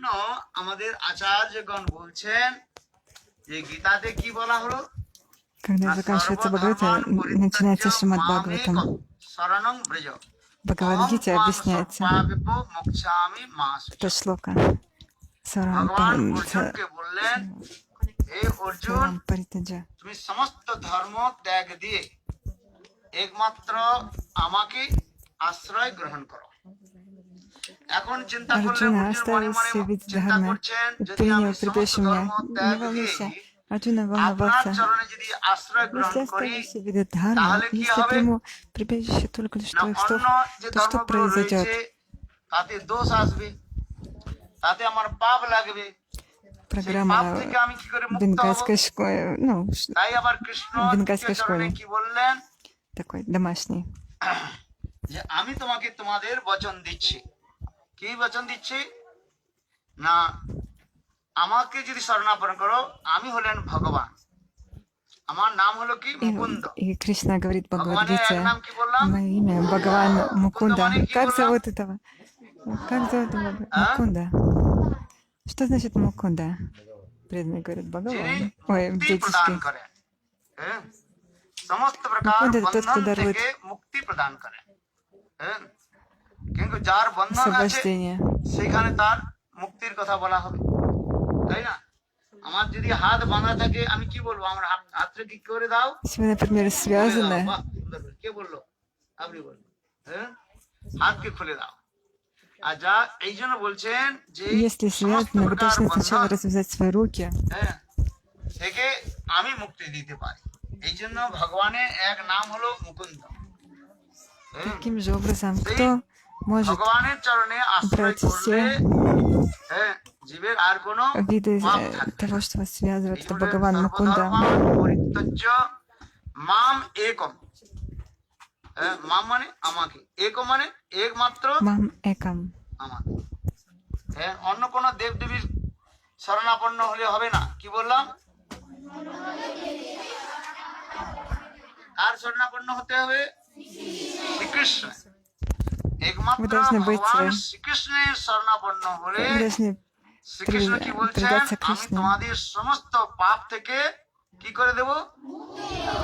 জন্য আমাদের আচার্যগণ বলছেন যে গীতাতে কি বলা হলো, Когда заканчивается Бхагавата, начинается Шримад Бхагаватам. শরণং ব্রজ В Бхагавад-гите объясняется মোক্ষামি মা শুচি। это шлока. ভগবান অর্জুনকে বললেন, হে অর্জুন, Сарам Паритаджа. তুমি সমস্ত ধর্ম ত্যাগ দিয়ে একমাত্র আমাকে আশ্রয় গ্রহণ করো। এখন চিন্তা করলে Арджуна অর্জুন মনে оставил মনে все виды চিন্তা дхармы, করছেন, যদি আমি принял সমস্ত прибежище меня. ধর্ম Не ত্যাগ волнуйся. দিয়ে Арджуна আপনার волновался. চরণে যদি আশ্রয় গ্রহণ Если করি, оставил все виды дхармы, তাহলে কি если হবে? приму прибежище только лишь না твоих অন্য стов, যে то что ধর্মগুলো রয়েছে произойдет? তাতে দোষ আসবে, তাতে আমার পাপ লাগবে। সেই Программа পাপ থেকে আমি কি করে в মুক্ত হব? бенгальской школе, ну, তাই আবার কৃষ্ণ в бенгальской চরণে школе, কি বললেন, такой домашний. যে আমি তোমাকে তোমাদের বচন দিচ্ছি। কি বচন দিচ্ছি? না, আমাকে যদি শরণাপন্ন করো, আমি হলেন ভগবান, আমার নাম হলো কি মুকুন্দ। И Кришна говорит в ভগবানের এক Бхагавад-гите, নাম কি বললাম? мое имя Бхагаван Мукунда. মানে কি Как বললাম? зовут этого? Как зовут его? А? Мукунда. Что значит Мукунда? Преданные говорят যিনি Бхагаван. Ой, মুক্তি প্রদান детишки. করেন, হ্যাঁ? সমস্ত প্রকার মুকুন্দ তৎ বন্ধন দারুত। থেকে মুক্তি প্রদান করেন, হ্যাঁ? কিন্তু যার বন্ধন আছে Освобождение. সেখানে তার মুক্তির কথা বলা হবে, তাই না? আমার যদি হাত বাঁধা থাকে, আমি কি বলবো? আমার হাতটা কি করে দাও? Если вы, например, খুলে দাও। связаны, বাহ, সুন্দর করে। কে বললো? আপনি বললেন, হ্যাঁ? হাতকে খুলে দাও। আর যা এই জন্য বলছেন যে если সমস্ত связаны, вы প্রকার должны сначала বন্ধন, развязать свои руки. হ্যাঁ, থেকে আমি মুক্তি দিতে পারি। এই জন্য ভগবানের এক নাম হলো মুকুন্দ, হ্যাঁ? Таким же образом, кто может ভগবানের চরণে আশ্রয় брать করলে, все হ্যাঁ, জীবের আর কোনো виды পাপ থাকবে না। того, что вас связывает, এই это বলে Бхагаван Мукунда. সর্বধর্মান পরিত্যজ্য মাম একম, হ্যাঁ, মাম মানে আমাকে, একম মানে একমাত্র Мам Экам. আমাকে, হ্যাঁ? অন্য কোন দেব দেবীর শরণাপন্ন হলে হবে না। কি বললাম? আর শরণাপন্ন হতে হবে শ্রীকৃষ্ণ। একমাত্র Вы должны быть, ভগবান শ্রীকৃষ্ণের শরণাপন্ন হলে Вы должны শ্রীকৃষ্ণ কি বলছেন? предаться আমি Кришне. তোমাদের সমস্ত পাপ থেকে কি করে দেব?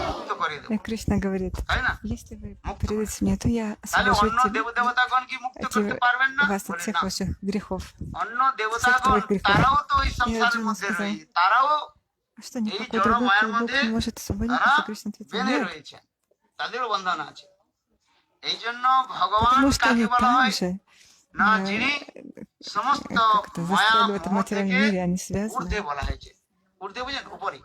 মুক্ত করে দেব, И Кришна говорит, তাই না? если вы Мукта. предадите мне, то я তাহলে освобожу অন্য দেবতাগণ কি মুক্ত করতে тебя, পারবেন না? вас от বলে всех না। ваших грехов. অন্য দেবতাগণ твоих грехов. তারাও তো ওই И সংসারের Арджуна মধ্যে сказал, রয়েছে, তারাও А что, এই никакой জড় другой মায়ার Бог মধ্যে не может освободить? তারা И Кришна ответил, বেঁধে нет, রয়েছে, তাদেরও বন্ধন আছে। এই জন্য ভগবান потому что কাকে они বলা там হয়? же, না, э, যিনি সমস্ত как-то মায়া застряли в этом মোহ материальном থেকে мире, они ঊর্ধ্বে связаны. বলা হয়েছে। ঊর্ধ্বে বুঝেন? উপরে।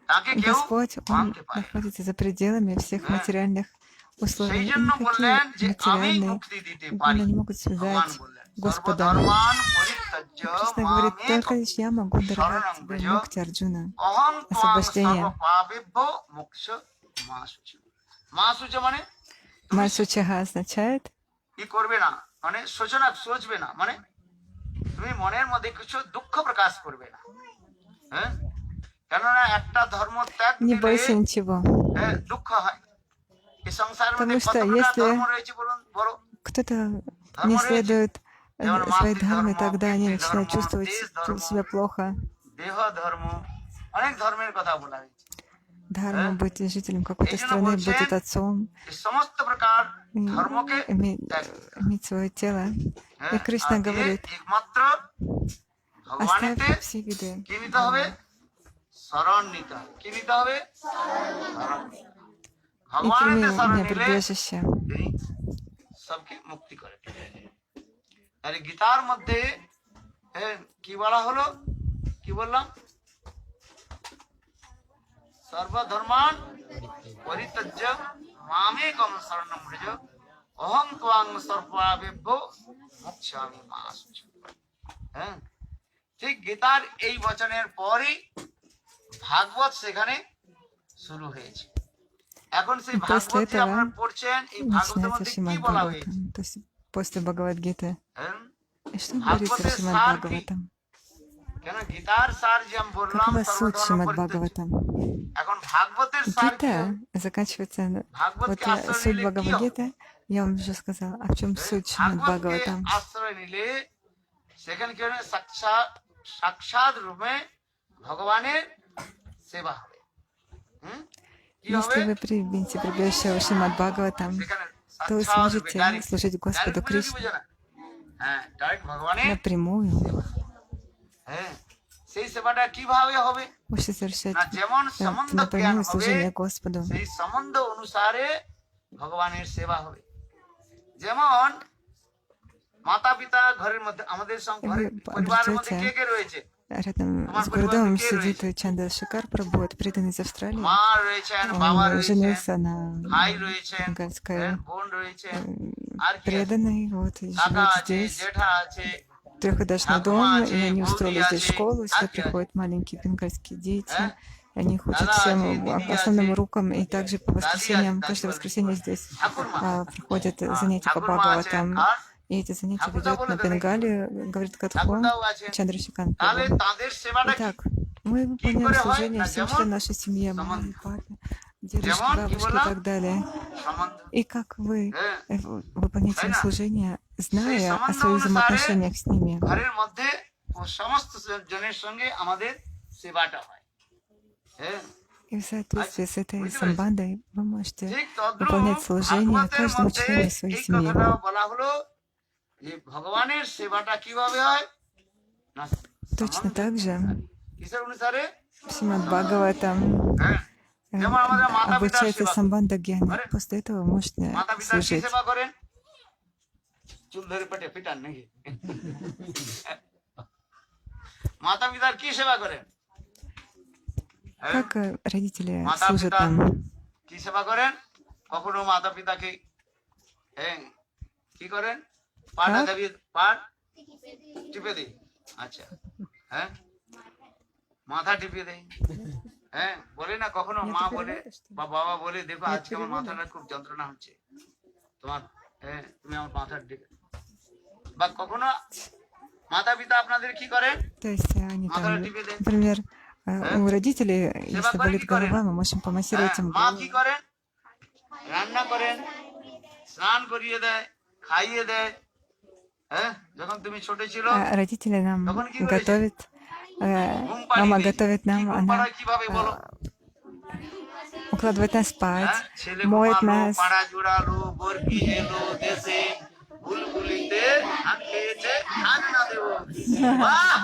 তাকে И কেউ Господь, Он মানতে পারে। находится за пределами всех Да. материальных সেই условий. И জন্য বললেন никакие যে আমি материальные মুক্তি দিতে পারি। не могут ভগবান связать বললেন Господа. সর্বধর্মান পরিত্যজ্য Кришна говорит, только মামেকম лишь я могу даровать শরণং тебе ব্রজ мукти, Арджуна. অহং ত্বং освобождение. সর্বপাপেভ্যো মোক্ষ মাসুচি। মাসুচি মানে তুমি Масучаха означает, কি করবে না, মানে সোচনা সোচবে না, মানে তুমি মনের মধ্যে কিছু দুঃখ প্রকাশ করবে না, হ্যাঁ? কেননা একটা ধর্ম ত্যাগ не দিলে, бойся ничего. হ্যাঁ, দুঃখ হয়। এই সংসারের মধ্যে Потому কত что প্রকার если ধর্ম রয়েছে বলুন? বড় Кто-то ধর্ম не রয়েছে, следует যেমন своей মাতৃ дхарме, ধর্ম, тогда они পিতৃ начинают ধর্ম, чувствовать দেশ ধর্ম, себя плохо. দেহ ধর্ম, অনেক ধর্মের কথা বলা হয়েছে। Дхарма быть жителем какой-то এই জন্য страны, বলছেন, быть отцом, এই সমস্ত প্রকার и ধর্মকে ত্যাগ করতে হবে, иметь свое тело. হ্যাঁ? И Кришна আর দিয়ে говорит, একমাত্র ভগবানেতে оставь все виды. কি নিতে হবে? শরণ নিতে হবে। কি নিতে হবে? শরণ। И ভগবানেতে прими শরণ меня নিলে прибежище. তিনি সবকে মুক্তি করে দেবেন। আর এই গীতার মধ্যে, হ্যাঁ, কি বলা হলো? কি বললাম? সর্বধর্মান পরিত্যজ্য মামেকম শরণং ব্রজ অহং ত্বং সর্বপাপেভ্যো মোক্ষামি মা শুচি। হ্যাঁ, ঠিক গীতার এই বচনের পরই ভাগবত সেখানে শুরু হয়েছে। এখন সেই И после ভাগবত যে этого আপনারা পড়ছেন, এই ভাগবতের начинается মধ্যে কি Шримад বলা হয়েছে? Бхагаватам. То есть после Бхагавад-гиты. হ্যাঁ? И что говорится в ভাগবতের Шримад সার কি? Бхагаватам? কেন গীতার সার যে আমি বললাম Какова суть সর্বধর্ম Шримад পরিত্যজ্য। Бхагаватам? এখন ভাগবতের সার কি? Гита заканчивается, ভাগবতকে вот আশ্রয় суть নিলে কি হবে? Бхагавад-гиты, я вам уже сказала, а в чем суть Шримад ভাগবতকে Бхагаватам? আশ্রয় নিলে সেখানে কি হবে সাক্ষাৎ সাক্ষাৎ রূপে ভগবানের সেবা হবে কি হবে Если вы примете прибежище Шримад Бхагаватам, সেখানে то вы সাক্ষাৎ রূপে сможете ডাইরেক্ট служить Господу বুঝে কি Кришне বুঝে না হ্যাঁ ডাইরেক্ট ভগবানের напрямую. হ্যাঁ সেই সেবাটা কিভাবে হবে Можете совершать না যেমন সম্বন্ধ জ্ঞান напрямую হবে служение Господу. সেই সম্বন্ধ অনুসারে ভগবানের সেবা হবে যেমন মাতা পিতা ঘরের মধ্যে আমাদের ঘরের পরিবারের মধ্যে কে কে রয়েছে Рядом с Гурудевом сидит Чанда Шикар Прабhu, это преданный из Австралии. মা রয়েছেন বাবা Он রয়েছেন женился на ভাই রয়েছেন бенгальской বোন রয়েছেন আর কি আছে? преданной, вот, и কাকা живет আছে здесь. জেঠা আছে Трехэтажный Ага, дом, мать, и они Бог устроили я здесь же, школу, сюда так я приходят маленькие бенгальские дети. А? И они их учат Дада всем আছে, দিদি основным আছে, урокам, и также по воскресеньям, আছে, каждое দাদি воскресенье বলে। здесь ঠাকুরমা проходят занятия по ঠাকুরমা আছেন Бхагаватам. আর И эти занятия ঠাকুরদা ведет বলে на তো নাকি? Бенгале, говорит Катхон ঠাকুরদাও আছেন Чандрашикан তাহলে Прабhu. তাদের সেবাটা কি Итак, мы выполняем করে হয়? служение না всем যেমন членам нашей семьи, সম্বন্ধ। маме, папе, дедушке, যেমন কি бабушке и বললাম так далее. সম্বন্ধ И как вы হ্যাঁ выполняете তাই না? служение, зная о সম্বন্ধ своих অনুসারে взаимоотношениях с ними. ঘরের মধ্যে ও সমস্ত জনের সঙ্গে আমাদের সেবাটা হয় হ্যাঁ И в соответствии с этой বুঝতে পেরেছো? самбандой вы можете ঠিক তদ্রূপ выполнять служение ভাগবতের каждому মধ্যে члену своей এই семьи. কথাটা বলা হলো যে ভগবানের সেবাটা কিভাবে হয় না Точно সম্বন্ধ так же কিসের অনুসারে Шримад Бхагаватам হ্যাঁ যেমন আমাদের মাতা পিতার обучается সেবা самбанда гьяни. আরে, После этого можете মাতা পিতার কি служить. সেবা করেন চুল ধরে পেটে পিটান নাকি মাতা পিতার কি সেবা করেন হ্যাঁ? Как родители মাতা служат পিতা нам? কি সেবা করেন কখনো মাতা পিতাকে হ্যাঁ কি করেন পাটা হ্যাঁ? দাবিয়ে পাট টিপে দিই আচ্ছা হ্যাঁ মাথা টিপে দেয় হ্যাঁ বলে না কখনো মা বলে বা বাবা বলে দেখো আজকে আমার মাথাটা খুব যন্ত্রণা হচ্ছে তোমার হ্যাঁ তুমি আমার মাথা টিপে বা কখনো মাতা পিতা আপনাদের কি করেন То есть они মাথাটা там, টিপে দেন например, у родителей, সেবা если করে болит কি করেন голова, мы можем হ্যাঁ, помассировать им মা голову. কি করেন রান্না করেন স্নান করিয়ে দেয় খাইয়ে দেয় হ্যাঁ যখন তুমি ছোট ছিল А родители нам তখন কি করেছে готовят, ঘুম পাড়িয়ে мама দেয় готовит কি нам, ঘুম она পাড়ায় কিভাবে বলো укладывает нас спать, হ্যাঁ ছেলে моет ঘুমালো нас. পাড়া জোড়ালো বরকি এলো দেশে বুলবুলিতে ধান খেয়েছে ধান না দেবো বাহ!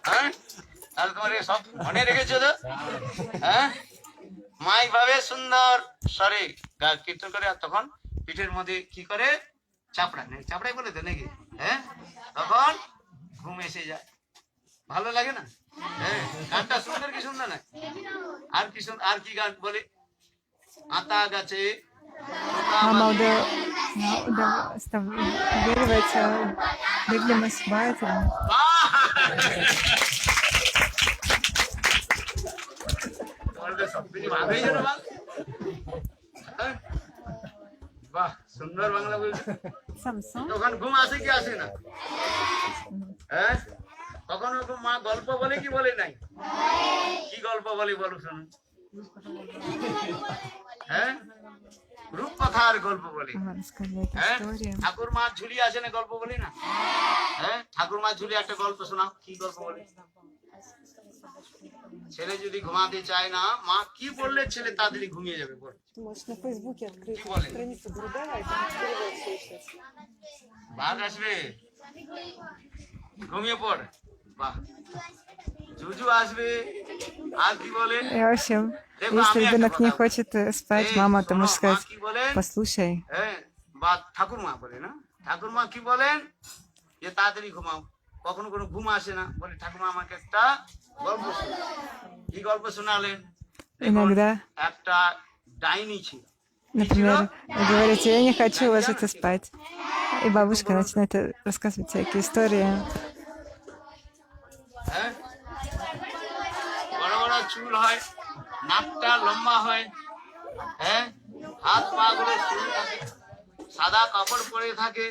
হ্যাঁ তাহলে তোমার এ সব মনে রেখেছো তো হ্যাঁ মাই ভাবে সুন্দর স্বরে কীর্তন করে আর তখন পিঠের মধ্যে কি করে চাপড়া নাকি চাপড়াই বলে তো নাকি হ্যাঁ তখন ঘুম এসে যায় ভালো লাগে না হ্যাঁ গানটা সুন্দর কি সুন্দর না আর কি আর কি গান বলে আতা গাছে Мама удовольствиется беглым избавителем. বাহ সুন্দর বাংলা বলছে Самсон. তখন ঘুম আসে কি আসে না হ্যাঁ কখনো মা গল্প বলে কি বলে নাই কি গল্প বলে বলো শুনুন হ্যাঁ রূপকথার গল্প বলে Она рассказывает হ্যাঁ историю. ঠাকুর মা ঝুলি আসে না গল্প বলি না হ্যাঁ ঠাকুর মা ঝুলি একটা গল্প শোনাও কি গল্প বলে ছেলে যদি ঘুমাতে চায় না মা কি বললে ছেলে তাড়াতাড়ি ঘুমিয়ে যাবে বল Ты можешь на Фейсбуке открыть কি বলে страницу Гурудева, и там перевод все сейчас. বাঘ আসবে ঘুমিয়ে পড় বাহ জুজু আসবে আর কি বলে И, в общем, দেখো если আমি একটা ребенок не কথা বলি। хочет спать, এই, мама, ты শোনো, можешь মা сказать, কি বলেন послушай, হ্যাঁ বা ঠাকুর মা বলে না ঠাকুর মা কি বলেন যে তাড়াতাড়ি ঘুমাও কখনো কোনো ঘুম আসে না বলে ঠাকুরমা আমাকে একটা গল্প শোনালেন কি গল্প শোনালেন দেখুন, иногда, একটা ডাইনি ছিল например, говорите, я не хочу ложиться спать. И бабушка начинает рассказывать всякие истории. হ্যাঁ বড় বড় চুল হয় নাকটা লম্বা হয় হ্যাঁ হাত পা গুলো সরু থাকে সাদা কাপড় পরে থাকে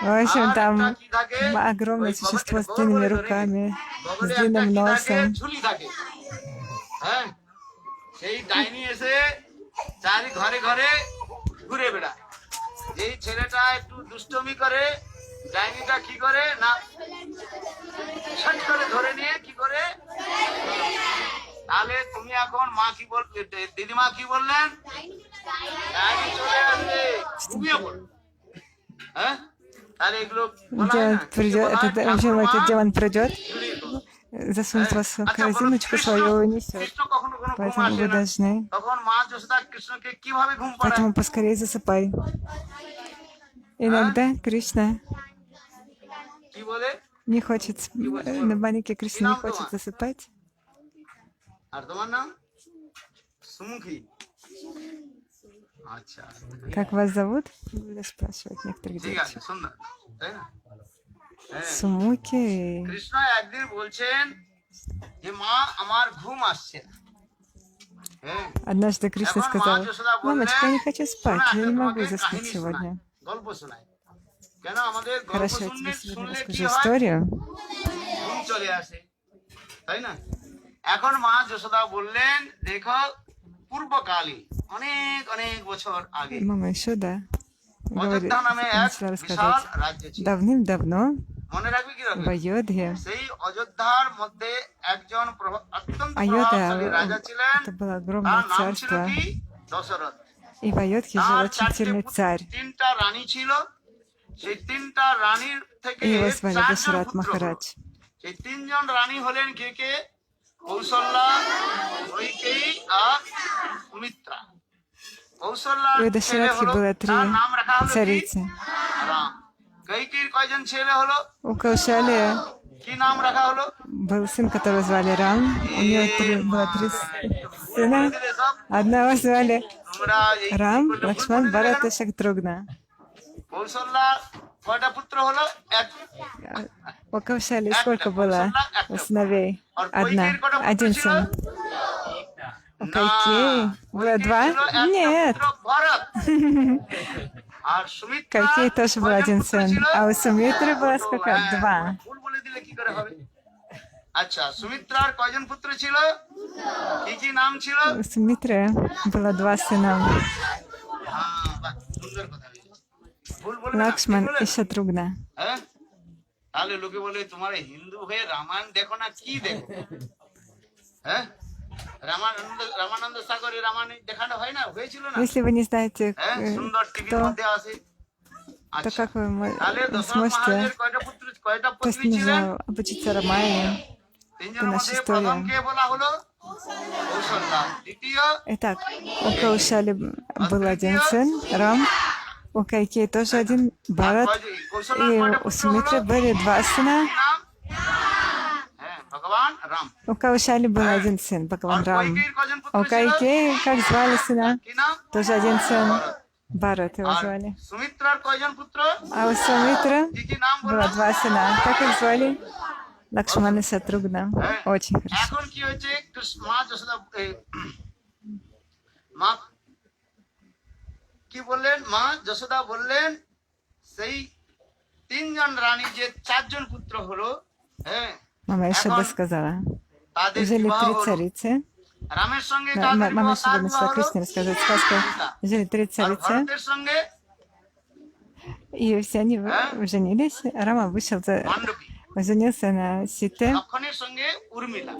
В общем, আর там একটা কি থাকে огромное ওই существо с বগলে длинными ধরে руками, с বগলে длинным একটা কি থাকে носом. ঝুলি থাকে হ্যাঁ সেই ডাইনি এসে চারি ঘরে ঘরে ঘুরে বেড়ায় যেই ছেলেটা একটু দুষ্টমি করে, ডাইনিটা কি করে না ছট করে ধরে নিয়ে কি করে, তাহলে তুমি এখন মা কি বল, দিদিমা কি বললেন, ডাইনি চলে আসবে, ঘুমিয়ে পড়ো। হ্যাঁ, তাহলে এগুলো বলা হয় Демон না? придет, বলা হয়, этот, в общем, ঠাকুমা этот демон придет, ঝুলিয়ে পড়ো। засунет вас в আচ্ছা বলো, корзиночку свою и унесет. কৃষ্ণ কখনো কোনো ঘুম Поэтому আসে вы না, должны, তখন মা যশোদা কৃষ্ণকে কিভাবে ঘুম পাড়ায়? поэтому поскорее засыпай. Иногда Кришна কি বলে? не хочет, на маленький Кришна не Инам хочет дома. засыпать. আর তোমার নাম সুমুখী? আচ্ছা, Как вас зовут? Буду спрашивать некоторых ঠিক আছে, девочек. সুন্দর, তাই না? হ্যাঁ, Сумуки. কৃষ্ণ একদিন বলছেন যে মা আমার ঘুম আসছে না। হ্যাঁ, Однажды Кришна এখন মা сказал: যশোদা мамочка, я বললেন, не хочу спать, শোনা, я не могу তোমাকে заснуть কাহিনী শোনায়, сегодня. গল্প শোনায়। কেন আমাদের গল্প Хорошо, я тебе শুনলে сегодня কি расскажу হয়? историю. ঘুম চলে আসে, তাই না? এখন মা যশোদা বললেন, দেখো পূর্বকালে অনেক অনেক বছর আগে Мама еще, да, говорит, অযোধ্যা নামে এক начала বিশাল рассказать. রাজ্য ছিল। Давным-давно মনে রাখবি কি রাখবি? в Айодхе, সেই অযোধ্যার মধ্যে একজন অত্যন্ত Айода, প্রভাবশালী রাজা ছিলেন, это было তার огромное নাম ছিল царство, কি? দশরথ। и в Айодхе жил তার очень сильный царь, তিনটা রানী ছিল, সেই তিনটা রানীর থেকে и его звали 4 জন Дашарат পুত্র হলো। Махарадж. সেই তিনজন রানী হলেন কে কে? কৌশল্যা, কৈকেয়ী আর সুমিত্রা। কৌশল্যার И у ছেলে Дашаратхи হলো, было 3 তার নাম রাখা হলো কি? царицы. রাম। কৈকেয়ীর কয়জন ছেলে হলো? У Каушали কি নাম রাখা হলো? был сын, которого звали Рам, у него было 3 сына, দিলে সব одного звали তোমরা এই Рам, বললে ভুল Лакшман, বলে দিলে Барат কেন? и Шактругна. কৌশল্যা কয়টা পুত্র হলো? এক। У Каушали сколько было сыновей? আর Одна, কৈকেয়ীর কয়টা পুত্র один ছিল? сын. У Кайкеи было কৈকেয়ীর 2? ছিল একটা Нет. পুত্র ভরত। আর সুমিত্রা Кайкеи тоже был কয়জন один পুত্র сын. ছিল? А у Сумитры было তো, сколько? হ্যাঁ, 2. ভুল বলে দিলে কি করে হবে? আচ্ছা, সুমিত্রার কয়জন পুত্র ছিল? কি কি নাম ছিল? У Сумитры было 2 сына. হ্যাঁ, বাহ, সুন্দর কথা বলেছো। ভুল বলবে না, ঠিক Лакшман বলে и না? Шатругна. হ্যাঁ, তাহলে লোকে বলে তোমার হিন্দু হয়ে রামায়ণ দেখো না, কি দেখো? হ্যাঁ, রামানন্দ সাগরে রামায়ণ দেখানো হয় না, হয়েছিল না? Если вы не знаете, হ্যাঁ, সুন্দর টিভির кто, মধ্যে আসে। то আচ্ছা, как вы তাহলে দশরথ сможете মহারাজের কয়টা просто পুত্রী ছিলেন? нужно обучиться Рамайне? তিনজনের নাচ মধ্যে история. প্রথম কে বলা হলো? কৌশল্যা। দ্বিতীয় Итак, у Каушали был один сын, Рам, у Кайкеи тоже один, Барат, কৌশল্যার и কয়টা у পুত্র Сумитры হলো? были 2 сына. কি নাম? হ্যাঁ, ভগবান রাম। У Каушали был один сын, আর Бхагаван Рам. কৈকেয়ীর কজন У পুত্র ছিল? Кайкеи, как звали сына? কি নাম? Тоже один сын, Барат его আর звали. সুমিত্রার কয়জন পুত্র? А у Сумитры কি কি নাম было বললো? 2 сына. Как их звали? Лакшман и Шатругна. হ্যাঁ। Очень хорошо. এখন কি হয়েছে? মা যশোদা মা কি বললেন? মা যশোদা বললেন সেই তিনজন রানী যে 4 জন পুত্র হলো, হ্যাঁ, Мама еще এখন досказала. তাদের Жили বিবাহ 3 হলো। царицы. রামের সঙ্গে কাদের Мама বিবাহ? еще কার начала বিবাহ হলো? Кришне рассказывать сказку. Жили 3 আর царицы, ভরতের সঙ্গে и все они женились. Рама вышел মান্ডবী, женился на Сите. লক্ষণের সঙ্গে উর্মিলা,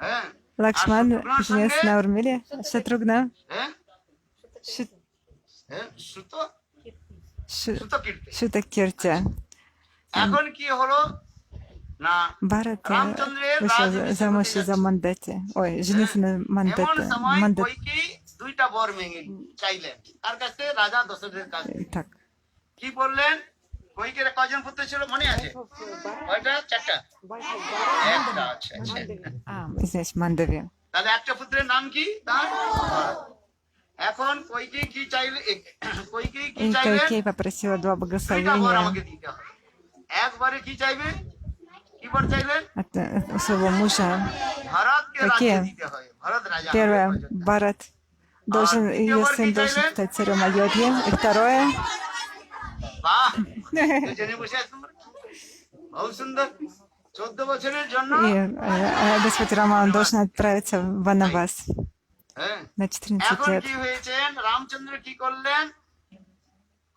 হ্যাঁ, Лакшман আর শত্রুঘ্নের женился সঙ্গে, на Урмиле. Шатругна. হ্যাঁ, হ্যাঁ, সুত কীর্তি। Шутакирти. এখন কি হলো না, Барат রামচন্দ্রের вышел রাজনীতি замуж হতে за যাচ্ছে। Мандати. Ой, женился на এমন Мандате. সময় Мандат. কৈকেয়ী দুইটা বর চাইলেন, তার কাছে রাজা দশরথের কাছে। Так. কি বললেন? কৈকেয়ীর কয়জন পুত্র ছিল মনে আছে? কয়টা? 4টা। একটা, আচ্ছা আচ্ছা। Извиняюсь, Мандаве. তাহলে একটা পুত্রের নাম কি? তার ভরত। এখন কৈকেয়ী কি চাইলে? কৈকেয়ী কি И চাইলেন? Кайкей попросила 2 দুইটা বর благословения আমাকে দিতে হবে। একবারে কি চাইবে? কি বর চাইলেন? от своего мужа. ভরতকে রাজ্য Какие? দিতে হবে, ভরত রাজা হবে Первое, অযোধ্যা। Барат должен, ее сын должен стать царем Айодхи. И второе, বাহ, দুজনে বসে আছেন, বহু সুন্দর। 14 বছরের জন্য, и Господь Рама, он должен отправиться в Ванавас হ্যাঁ, на 14 এখন лет. কি হয়েছে? রামচন্দ্র কি করলেন?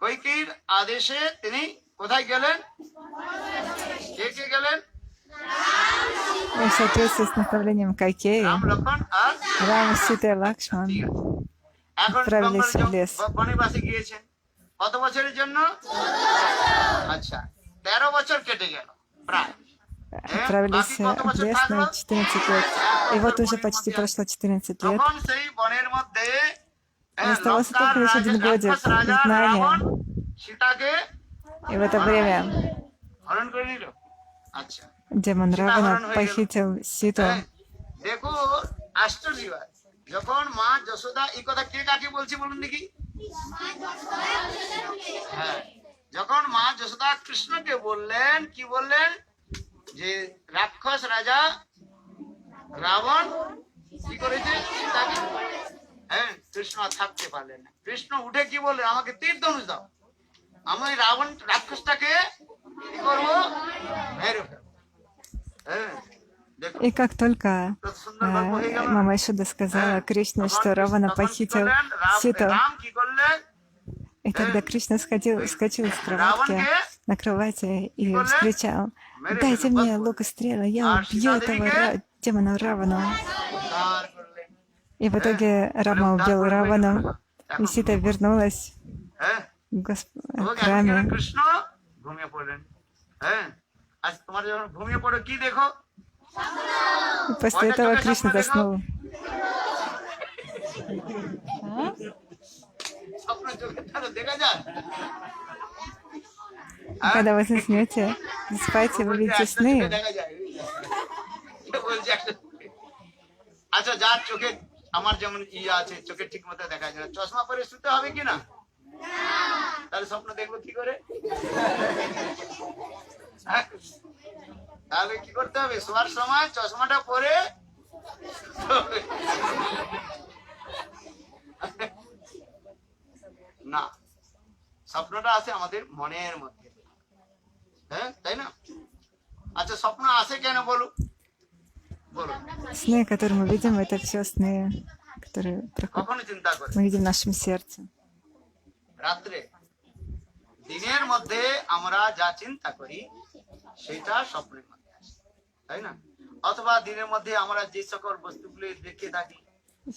কৈকেয়ীর আদেশে তিনি কোথায় গেলেন? কে গেলেন? И в соответствии с наставлением Кайкеи, রাম লক্ষণ আর Рама, Сита и Лакшман ঠিক আছে। এখন отправились в лес. বনবাসে গিয়েছেন কত বছরের জন্য? আচ্ছা 13 বছর কেটে গেল প্রায়। Отправились বাকি কত в বছর лес থাকলো? на 14 лет. И вот уже почти прошло 14 лет. তখন সেই বনের মধ্যে Оставался লঙ্কার только лишь один годик রাক্ষস রাজা знания. রাবণ সীতাকে И в это время হরণ করে নিল। আচ্ছা демон Равана похитил Ситу. হ্যাঁ, দেখো আশ্চর্য ব্যাপার। যখন মা যশোদা এই কথা কে কাকে বলছে বলুন দেখি? হ্যাঁ, যখন মা যশোদা কৃষ্ণকে বললেন, কি বললেন? যে রাক্ষস রাজা রাবণ কি করেছে সীতাকে, হ্যাঁ কৃষ্ণ আর থাকতে পারলেন না। কৃষ্ণ উঠে কি বললেন? আমাকে তীর ধনুষ দাও, আমি ওই রাবণ রাক্ষসটাকে কি করবো? মেরে ফেলবো। হ্যাঁ দেখো И как только কত সুন্দর গল্প হয়ে গেল। Мама Ишуда сказала Кришне, что Равана похитил Ситу, রাম কি করলেন? и тогда Кришна вскочил с кроватки на кровати и вскричал: «Дайте мне лук и стрелы, я убью этого демона Равану». উদ্ধার করলেন। И в итоге Рама убил Равану, и Сита вернулась হ্যাঁ к এবং к এখন Раме. গেলেন কৃষ্ণ ঘুমিয়ে পড়লেন। হ্যাঁ আজ তোমার যখন ঘুমিয়ে পড়ো কি দেখো? И после этого Кришна заснул. স্বপ্ন চোখের দ্বারা দেখা যায়? হ্যাঁ? Когда вы заснете, спайте, вы видите একটা চোখে сны. দেখা যায়। বলছে একটা চোখে। আচ্ছা যার চোখে আমার যেমন ইয়ে আছে, চোখে ঠিক মতো দেখা যায় না, চশমা পরে শুতে হবে কি না? তাহলে স্বপ্ন দেখবো কি করে? হ্যাঁ? তাহলে কি করতে হবে? শোয়ার সময় চশমাটা পরে না, স্বপ্নটা আছে আমাদের মনের মধ্যে, হ্যাঁ তাই না? আচ্ছা স্বপ্ন আসে কেন বলো? বলো Сны, которые мы видим, это все сны, которые проходят. কখনো চিন্তা করে Мы видим в нашем сердце. রাত্রে দিনের মধ্যে আমরা যা চিন্তা করি সেটা স্বপ্নের মধ্যে আসে, তাই না? অথবা দিনের মধ্যে আমরা যে সকল বস্তুগুলি দেখে থাকি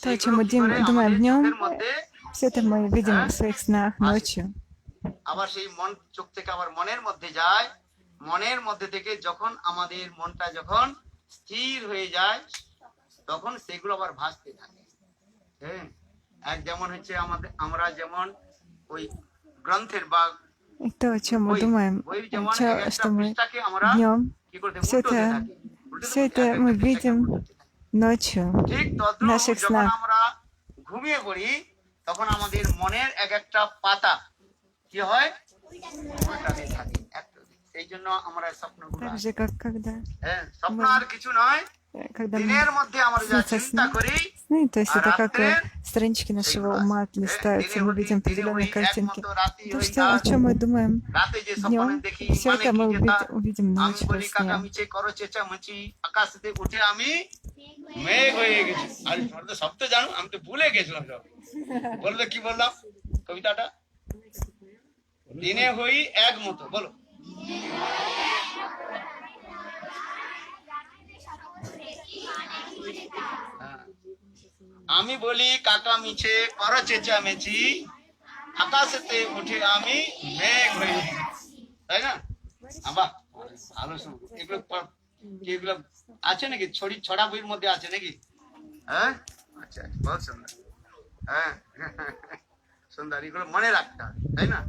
То, о чем мы думаем আমাদের днем, চোখের মধ্যে все это мы видим в своих снах ночью. আবার সেই মন চোখ থেকে আবার মনের মধ্যে যায়, মনের মধ্যে থেকে যখন আমাদের মনটা যখন স্থির হয়ে যায় তখন সেগুলো আবার ভাসতে থাকে। হ্যাঁ এক যেমন হচ্ছে আমাদের আমরা যেমন ওই গ্রন্থের বা И то, о чем мы думаем, বইয়ের যেমন এক একটা что мы পৃষ্ঠাকে আমরা днем, কি করতে все উল্টোতে это, থাকি, все это мы видим ночью. ঠিক в তদ্রূপ наших যখন снах. আমরা ঘুমিয়ে পড়ি তখন আমাদের মনের এক একটা পাতা কি হয়? উল্টাতে থাকে একটা দিক। এই জন্য আমরা স্বপ্নগুলো Так আসে। же, как когда, হ্যাঁ স্বপ্ন আর কিছু নয়, когда দিনের মধ্যে আমরা যা снится চিন্তা сны, করি сны, то есть это как রাত্রে странички нашего ума листаются, мы видим определенные картинки. То, হয়ে что, о যায়। чем мы думаем রাতে যে স্বপ্ন днем, দেখি все মানে это কি мы যেটা увидим আমি ночью во বলি কাকা сне. মিছে করো চেঁচামেচি, আকাশে উঠে আমি মেঘ হয়ে গেছি। আরে তোমরা তো সব তো জানো, আমি তো ভুলে গেছিলাম সব। বলবে কি বললাম কবিতাটা? দিনে হই এক মতো, বলো। হ্যাঁ। আমি বলি কাকা মিছে করো চেঁচামেচি, আকাশেতে উঠে আমি মেঘ হয়ে গেছি, তাই না? আবার ভালো শুন, এগুলো এগুলো আছে নাকি? ছড়া বইয়ের মধ্যে আছে নাকি? হ্যাঁ আচ্ছা বহুত সুন্দর। হ্যাঁ সুন্দর, এগুলো মনে রাখতে হবে, তাই না?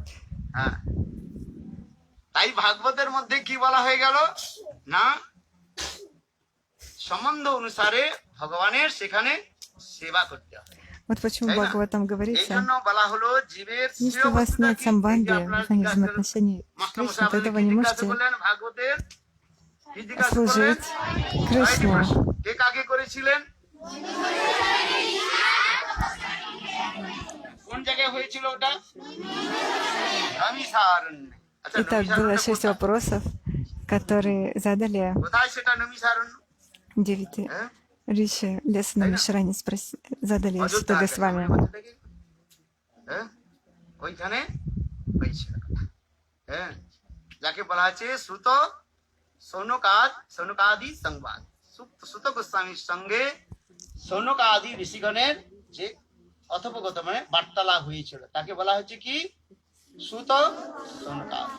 হ্যাঁ তাই ভাগবতের মধ্যে কি বলা হয়ে গেল না, সম্বন্ধ অনুসারে ভগবানের সেখানে সেবা করতে হবে। Вот почему в Бхагаватам এই говорится, জন্য বলা হলো জীবের если у вас нет самбанды, механизм отношений с Кришной, тогда вы не можете ভাগবতের কি জিজ্ঞাসা করলেন? служить Кришне. কে কাকে করেছিলেন? কোন জায়গায় হয়েছিল ওটা? নমিসারণ্যে। আচ্ছা Итак, было নমিসারণ্যে 6 вопросов, которые задали কোথায় সেটা নমিসারণ্য? 9 হ্যাঁ риши леса на Мишране, задали Шита Госвами. হ্যাঁ ওইখানে হয়েছে। হ্যাঁ, যাকে বলা হয়েছে সুত সৌনকাদি সংবাদ। সুত গোস্বামীর সঙ্গে সৌনকাদি ঋষিগণের যে কথোপকথন মানে বার্তালাপ হয়েছিল তাকে বলা হচ্ছে কি সুত সৌনকাদি।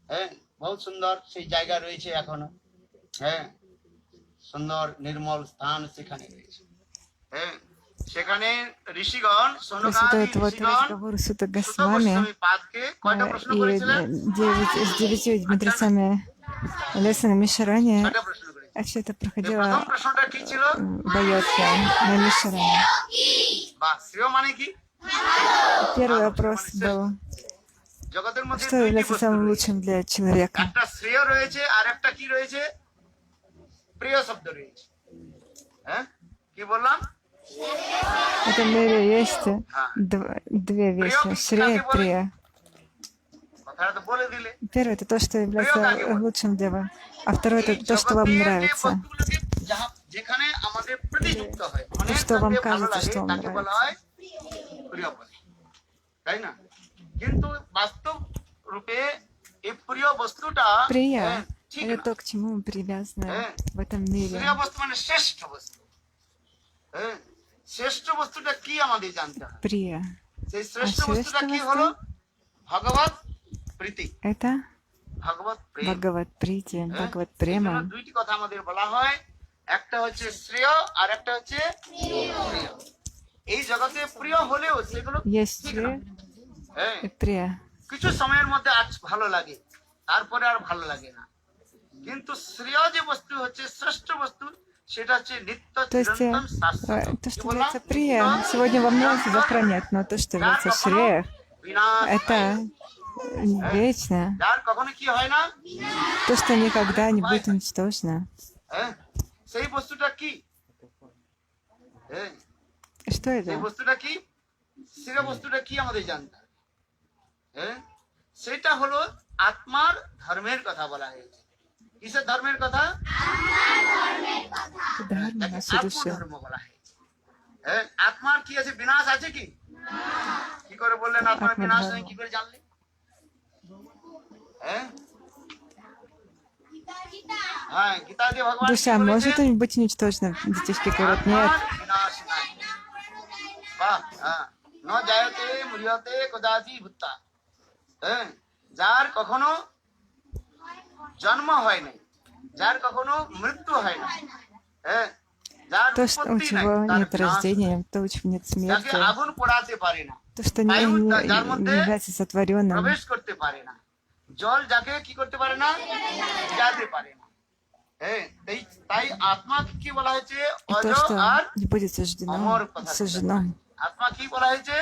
হ্যাঁ, বহুত সুন্দর সেই জায়গা রয়েছে এখনো। হ্যাঁ, সুন্দর নির্মল স্থান সেখানে রয়েছে। হ্যাঁ, সেখানে ঋষিগণ После সৌনকাদি этого вот ঋষিগণ разговор Сута সুত Госвами গোস্বামী পাদকে কয়টা প্রশ্ন и করেছিলেন? 9 мудрецами Лесана Мишарани, ছয়টা প্রশ্ন করেছিলেন। все это তো проходило প্রথম প্রশ্নটা কি ছিল? в Айодхе на Мишаране. বা শ্রেয় মানে কি? Первый вопрос был, জগতের মধ্যে что দুইটি является বস্তু самым রয়েছে। лучшим для человека? একটা শ্রেয় রয়েছে আর একটা কি রয়েছে? প্রিয় শব্দ রয়েছে। হ্যাঁ, কি বললাম? В этом мире есть হ্যাঁ, две вещи, Шрея и Прия. কথাটা তো বলে দিলে। Первое — это то, что является лучшим для вас, а второе — это এই то, что вам জগতের যে нравится. বস্তুগুলোকে যেখানে আমাদের প্রতিযুক্ত হয় То, অনেক что вам ভাবে ভালো кажется, লাগে что вам তাকে বলা нравится. হয় প্রিয় বলে, তাই না? কিন্তু বাস্তব রূপে এই প্রিয় বস্তুটা Прия ঠিক — это না। то, к чему мы привязаны в этом мире. প্রিয় বস্তু মানে শ্রেষ্ঠ বস্তু। হ্যাঁ, শ্রেষ্ঠ বস্তুটা কি আমাদের জানতে হবে। Прия সেই শ্রেষ্ঠ শ্রেষ্ঠ বস্তুটা কি বস্তু? হলো? ভগবত প্রীতি, — это ভগবত প্রেম। Бхагават Прити, হ্যাঁ, Бхагават এই জন্য Према. দুইটি কথা আমাদের বলা হয়, একটা হচ্ছে শ্রেয় আর একটা হচ্ছে প্রিয়। এই জগতে প্রিয় হলেও সেগুলো Есть ঠিক না। Шрея হ্যাঁ, и Прия. কিছু সময়ের মধ্যে আজ ভালো লাগে, তারপরে আর ভালো লাগে না। কিন্তু শ্রেয় যে বস্তু হচ্ছে শ্রেষ্ঠ বস্তু, সেটা হচ্ছে নিত্য То есть চিরন্তন শাশ্বত। то, কি что বললাম? является Прия, сегодня вам нравится сохранять, но то, что যার является কখনো Шрея, বিনাশ হয় না। это вечно. যার কখনো কি হয় না, То, что никогда не будет уничтожено. হ্যাঁ, সেই বস্তুটা কি? হ্যাঁ, Что সেই это? বস্তুটা কি? সেই বস্তুটা কি আমাদের জানতে হবে। হ্যাঁ, সেটা হলো আত্মার ধর্মের কথা বলা হয়েছে। কিসের ধর্মের কথা? Дхарма তাকে нашей души. আত্মধর্ম বলা হয়েছে। হ্যাঁ, আত্মার কি আছে? বিনাশ আছে কি? কি করে বললেন আত্মার বিনাশ আত্মধর্ম। নেই? কি করে জানলে? হ্যাঁ, হ্যাঁ, গীতা দিয়ে ভগবান কি Душа может বলেছেন? быть уничтожена? Детишки говорят, нет. আত্মার বিনাশ নাই। বাহ, হ্যাঁ, ন জায়তে মরিয়তে কদাচি ভূত্তা। হ্যাঁ, যার কখনো জন্ম হয় নাই, যার কখনো মৃত্যু হয় না, হ্যাঁ, যার То, что, у উৎপত্তি নাই, чего তার нет বিনাশ হয়। рождения, то, у чего нет যাকে смерти, আগুন পোড়াতে পারে না, то, что বায়ু не যার মধ্যে является сотворенным, প্রবেশ করতে পারে না, জল যাকে কি করতে পারে না, যাতে পারে না। হ্যাঁ, তাই আত্মা কি বলা হয়েছে? и অজ то, что আর не будет অমর суждено, কথা। суждено. আত্মা কি বলা হয়েছে?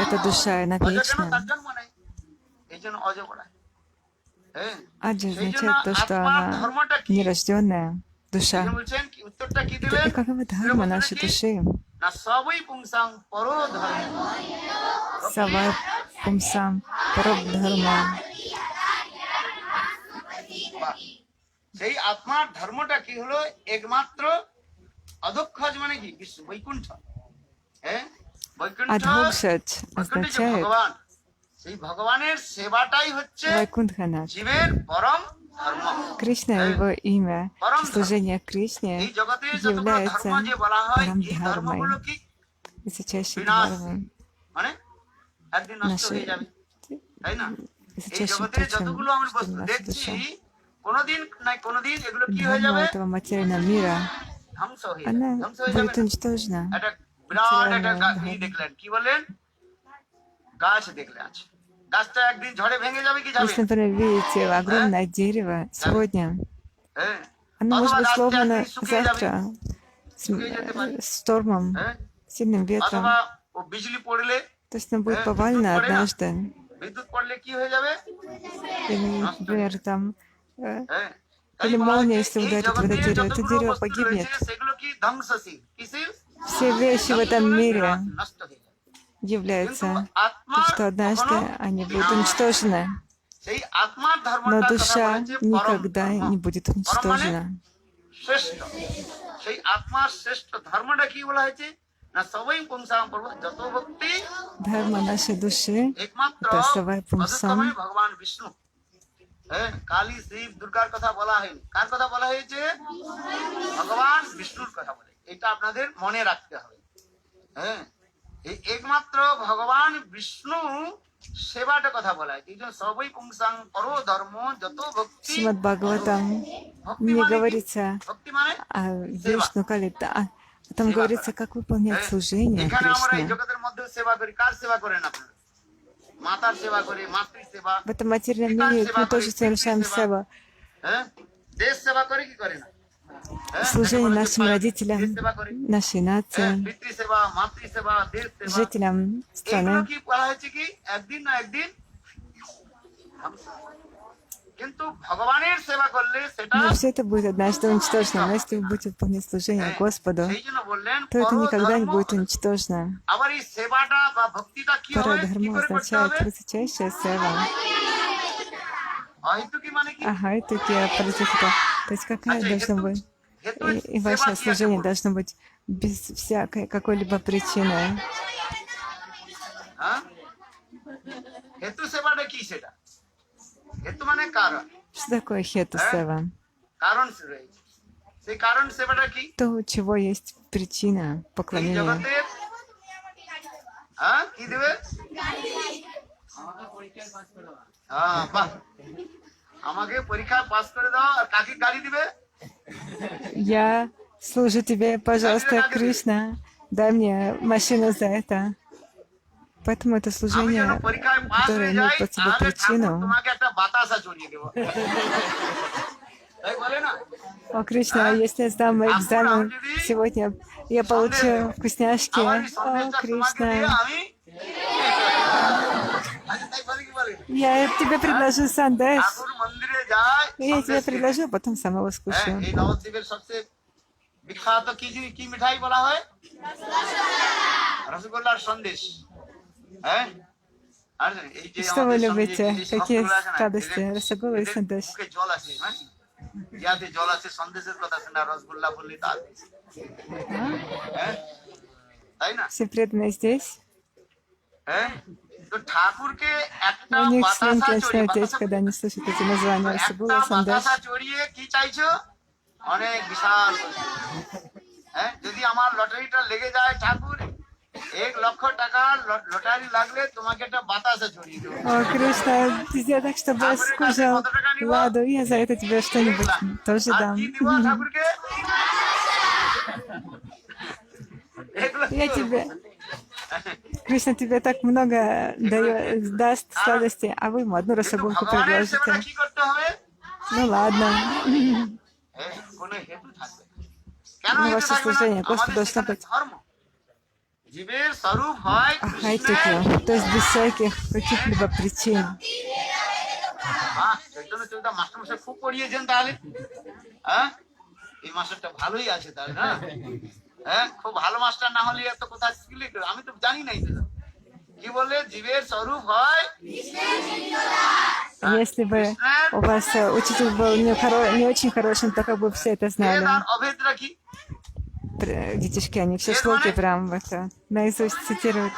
Это душа, она অজ কেন? вечна. তার জন্ম নাই, এই জন্য অজ বলা হয়। হ্যাঁ, Аджа সেই জন্য означает то, что আত্মার она ধর্মটা কি? нерожденная душа. তিনি বলছেন কি উত্তরটা কি И দিলেন? какова дхарма нашей души? না সবই পুংসাং পরো ধর্ম। Савай пумсам парабдхарма. বাহ, সেই আত্মার ধর্মটা কি হলো? একমাত্র অধক্ষজ মানে কি? বিশ্ব বৈকুণ্ঠ। হ্যাঁ, বৈকুণ্ঠ, Адхокшат বৈকুণ্ঠ যে означает ভগবান, সেই ভগবানের সেবাটাই হচ্ছে Вайкунтханат. জীবের পরম ধর্ম। Кришна, его имя, Парам служение এই Кришне জগতে যতগুলো является ধর্ম যে বলা হয়, парам এই ধর্মগুলো дхармой, কি? высочайшей Винас. дхармой. মানে একদিন নষ্ট Наши- হয়ে যাবে, তাই না? এই Высочайшим জগতে причем, যতগুলো আমরা что বস্তু наша দেখছি, душа. কোনোদিন না কোনোদিন এগুলো কি হয়ে Дхарма যাবে? этого материального мира, ধ্বংস হয়ে যাবে। она ধ্বংস হয়ে যাবে будет না? уничтожена. একটা বিরাট একটা Материальная ই дхарма. দেখলেন, কি বলেন? গাছ দেখলে আছে, গাছটা একদিন ঝড়ে ভেঙে যাবে কি যাবে? Если, например, видите огромное дерево сегодня, হ্যাঁ, оно может অথবা быть গাছটা сломано একদিন শুকিয়ে যাবে, завтра শুকিয়ে যেতে পারে। с штормом, হ্যাঁ, сильным ветром. অথবা ও বিজলি পড়লে, То есть оно будет বিদ্যুৎ повалено পড়ে না? однажды. বিদ্যুৎ পড়লে কি হয়ে যাবে? Или, например, там হ্যাঁ, তাই или বলা молния, হয়েছে, если এই ударит в это জগতে дерево, это যতগুলো дерево বস্তু погибнет. রয়েছে, সেগুলো কি ধ্বংসশীল, কিসিল? Все вещи в этом мире নষ্ট হয়ে যাবে। কিন্তু являются, আত্মার что однажды কখনো они будут বিনাশ। уничтожены, সেই আত্মার но ধর্মটার কথা душа বলা হয়েছে পরম никогда ধর্ম। не будет পরম মানে уничтожена. শ্রেষ্ঠ। সেই আত্মার শ্রেষ্ঠ ধর্মটা কি বলা হয়েছে? না সবই পুংসাং পর্ব যত ভক্তি Dharma нашей души একমাত্র — это Savai Pumsam. অধস্তময় ভগবান বিষ্ণু। হ্যাঁ, কালী শিব দুর্গার কথা বলা হয়নি, কার কথা বলা হয়েছে? ভগবান বিষ্ণুর কথা বলে। এটা আপনাদের মনে রাখতে হবে। হ্যাঁ, এই একমাত্র ভগবান বিষ্ণু সেবাটা কথা বলা হয়। এই জন্য সবই পুংসাং পরো ধর্ম যত ভক্তি। Шримад Бхагаватам ভক্তি не মানে কি? говорится ভক্তি মানে о সেবা। Вишну Калита, там সেবা говорится, করা। как выполнять হ্যাঁ, служение এখানে আমরা এই Кришне. জগতের মধ্যে সেবা করি। কার সেবা করেন আপনারা? মাতার সেবা করি, মাতৃ সেবা, В этом материальном পিতার мире সেবা мы করি, тоже পিতৃ совершаем সেবা। seva, হ্যাঁ, দেশ সেবা করে কি করে না? হ্যাঁ, служение যাকে বলা нашим হয় родителям, দেশ সেবা করে। нашей হ্যাঁ, нации, পিতৃ সেবা, মাতৃ সেবা, দেশ সেবা, жителям এগুলো страны. কি বলা হয়েছে কি একদিন না একদিন। কিন্তু ভগবানের সেবা করলে সেটা Но все это будет однажды уничтожено, но если вы будете выполнять служение হ্যাঁ, Господу, সেই জন্য বললেন то это никогда не পরধর্ম। будет уничтожено. আবার এই সেবাটা বা ভক্তিটা কি হবে, কি Парадхарма করে করতে означает হবে? высочайшая сева. হয়তো কি মানে কি? Ага, это парадхита. То есть какая আচ্ছা, должна быть? হেতু И সেবা ваше কি আছে служение বলুন? должно быть без всякой какой-либо причины. হ্যাঁ, হেতু সেবাটা কি সেটা? হেতু মানে কারণ, Что такое хету হ্যাঁ? сева? কারণ রয়েছে। সেই কারণ সেবাটা কি? То, у чего есть причина এই поклонения. জগতের হ্যাঁ কি দেবে? হ্যাঁ, বাহ, আমাকে পরীক্ষা পাস করে দাও। আর কাকে গাড়ি দিবে? Я служу тебе, пожалуйста, Кришна, дай мне машину за это. Поэтому это আমি служение, যেন পরীক্ষায় পাস которое হয়ে имеет যাই, под собой তাহলে ঠাকুর причину. তোমাকে একটা বাতাসা চড়িয়ে দেবো। তাই বলে না? О, Кришна, если я сдам экзамен сегодня, я получу вкусняшки. আমার এই О, সন্দেশটা তোমাকে দিয়ে Кришна, আমি আচ্ছা, তাই বলে কি বলে? я тебе предложу сандеш. ঠাকুর মন্দিরে যায় Я тебе সন্দেশ খেতে। предложу, а потом сама его হ্যাঁ, скушаю. এই নবদ্বীপের সবচেয়ে বিখ্যাত কি মিঠাই বলা হয়? রসগোল্লার সন্দেশ। হ্যাঁ, আর এই যে Что вы আমাদের সঙ্গে любите? যে Какие ভক্তগুলো আছে না, сладости? এদের- Росогола и এদের сандеш. মুখে জল আসে, হ্যাঁ? ইয়াতে জল আছে, সন্দেশের কথা আছে না, রসগোল্লা বললে তা আছে। হ্যাঁ, তাই না? Все преданные здесь. হ্যাঁ, তো ঠাকুরকে একটা У них বাতাসা слюнки চড়িয়ে, начинают течь, বাতাসা когда они слышат эти названия. একটা Росогола и сандеш. বাতাসা চড়িয়ে কি চাইছো? অনেক বিশাল। হ্যাঁ, যদি আমার লটারিটা লেগে যায় ঠাকুর, 1,00,000 টাকা লটারি লাগলে তোমাকে একটা বাতাসা চড়িয়ে দেবো। О, Кришна, сделай так, чтобы я скушал ладу, и я за это тебе что-нибудь тоже আর дам. কি দিব ঠাকুরকে? এগুলো Я тебе, Кришна тебе так много даст сладостей, а вы ему одну কিন্তু росогулку ভগবানের সেবাটা предложите. কি করতে হবে? Ну ладно. হ্যাঁ, কোনো হেতু থাকবে না। কেন Ну, হেতু ваше থাকবে না? служение Господу আমাদের должно সেখানে быть ধর্ম। জীবের স্বরূপ হয় ахайтики, কৃষ্ণের। то есть без всяких каких-либо причин. চৈতন্য চৈতা মাস্টারমশাই খুব পড়িয়েছেন তাহলে। হ্যাঁ, এই মাস্টারটা ভালোই আছে তাহলে না? হ্যাঁ, খুব ভালো মাস্টার না হলে এত কথা শিখলে আমি তো জানি নাই তো। কি বলে? জীবের স্বরূপ হয় Если бы у вас учитель был не очень хорошим, то как бы все это ভেদ знали. আর অভেদ রাখি। Детишки, они все Нет, шлоки Ваня? прям это наизусть цитируют.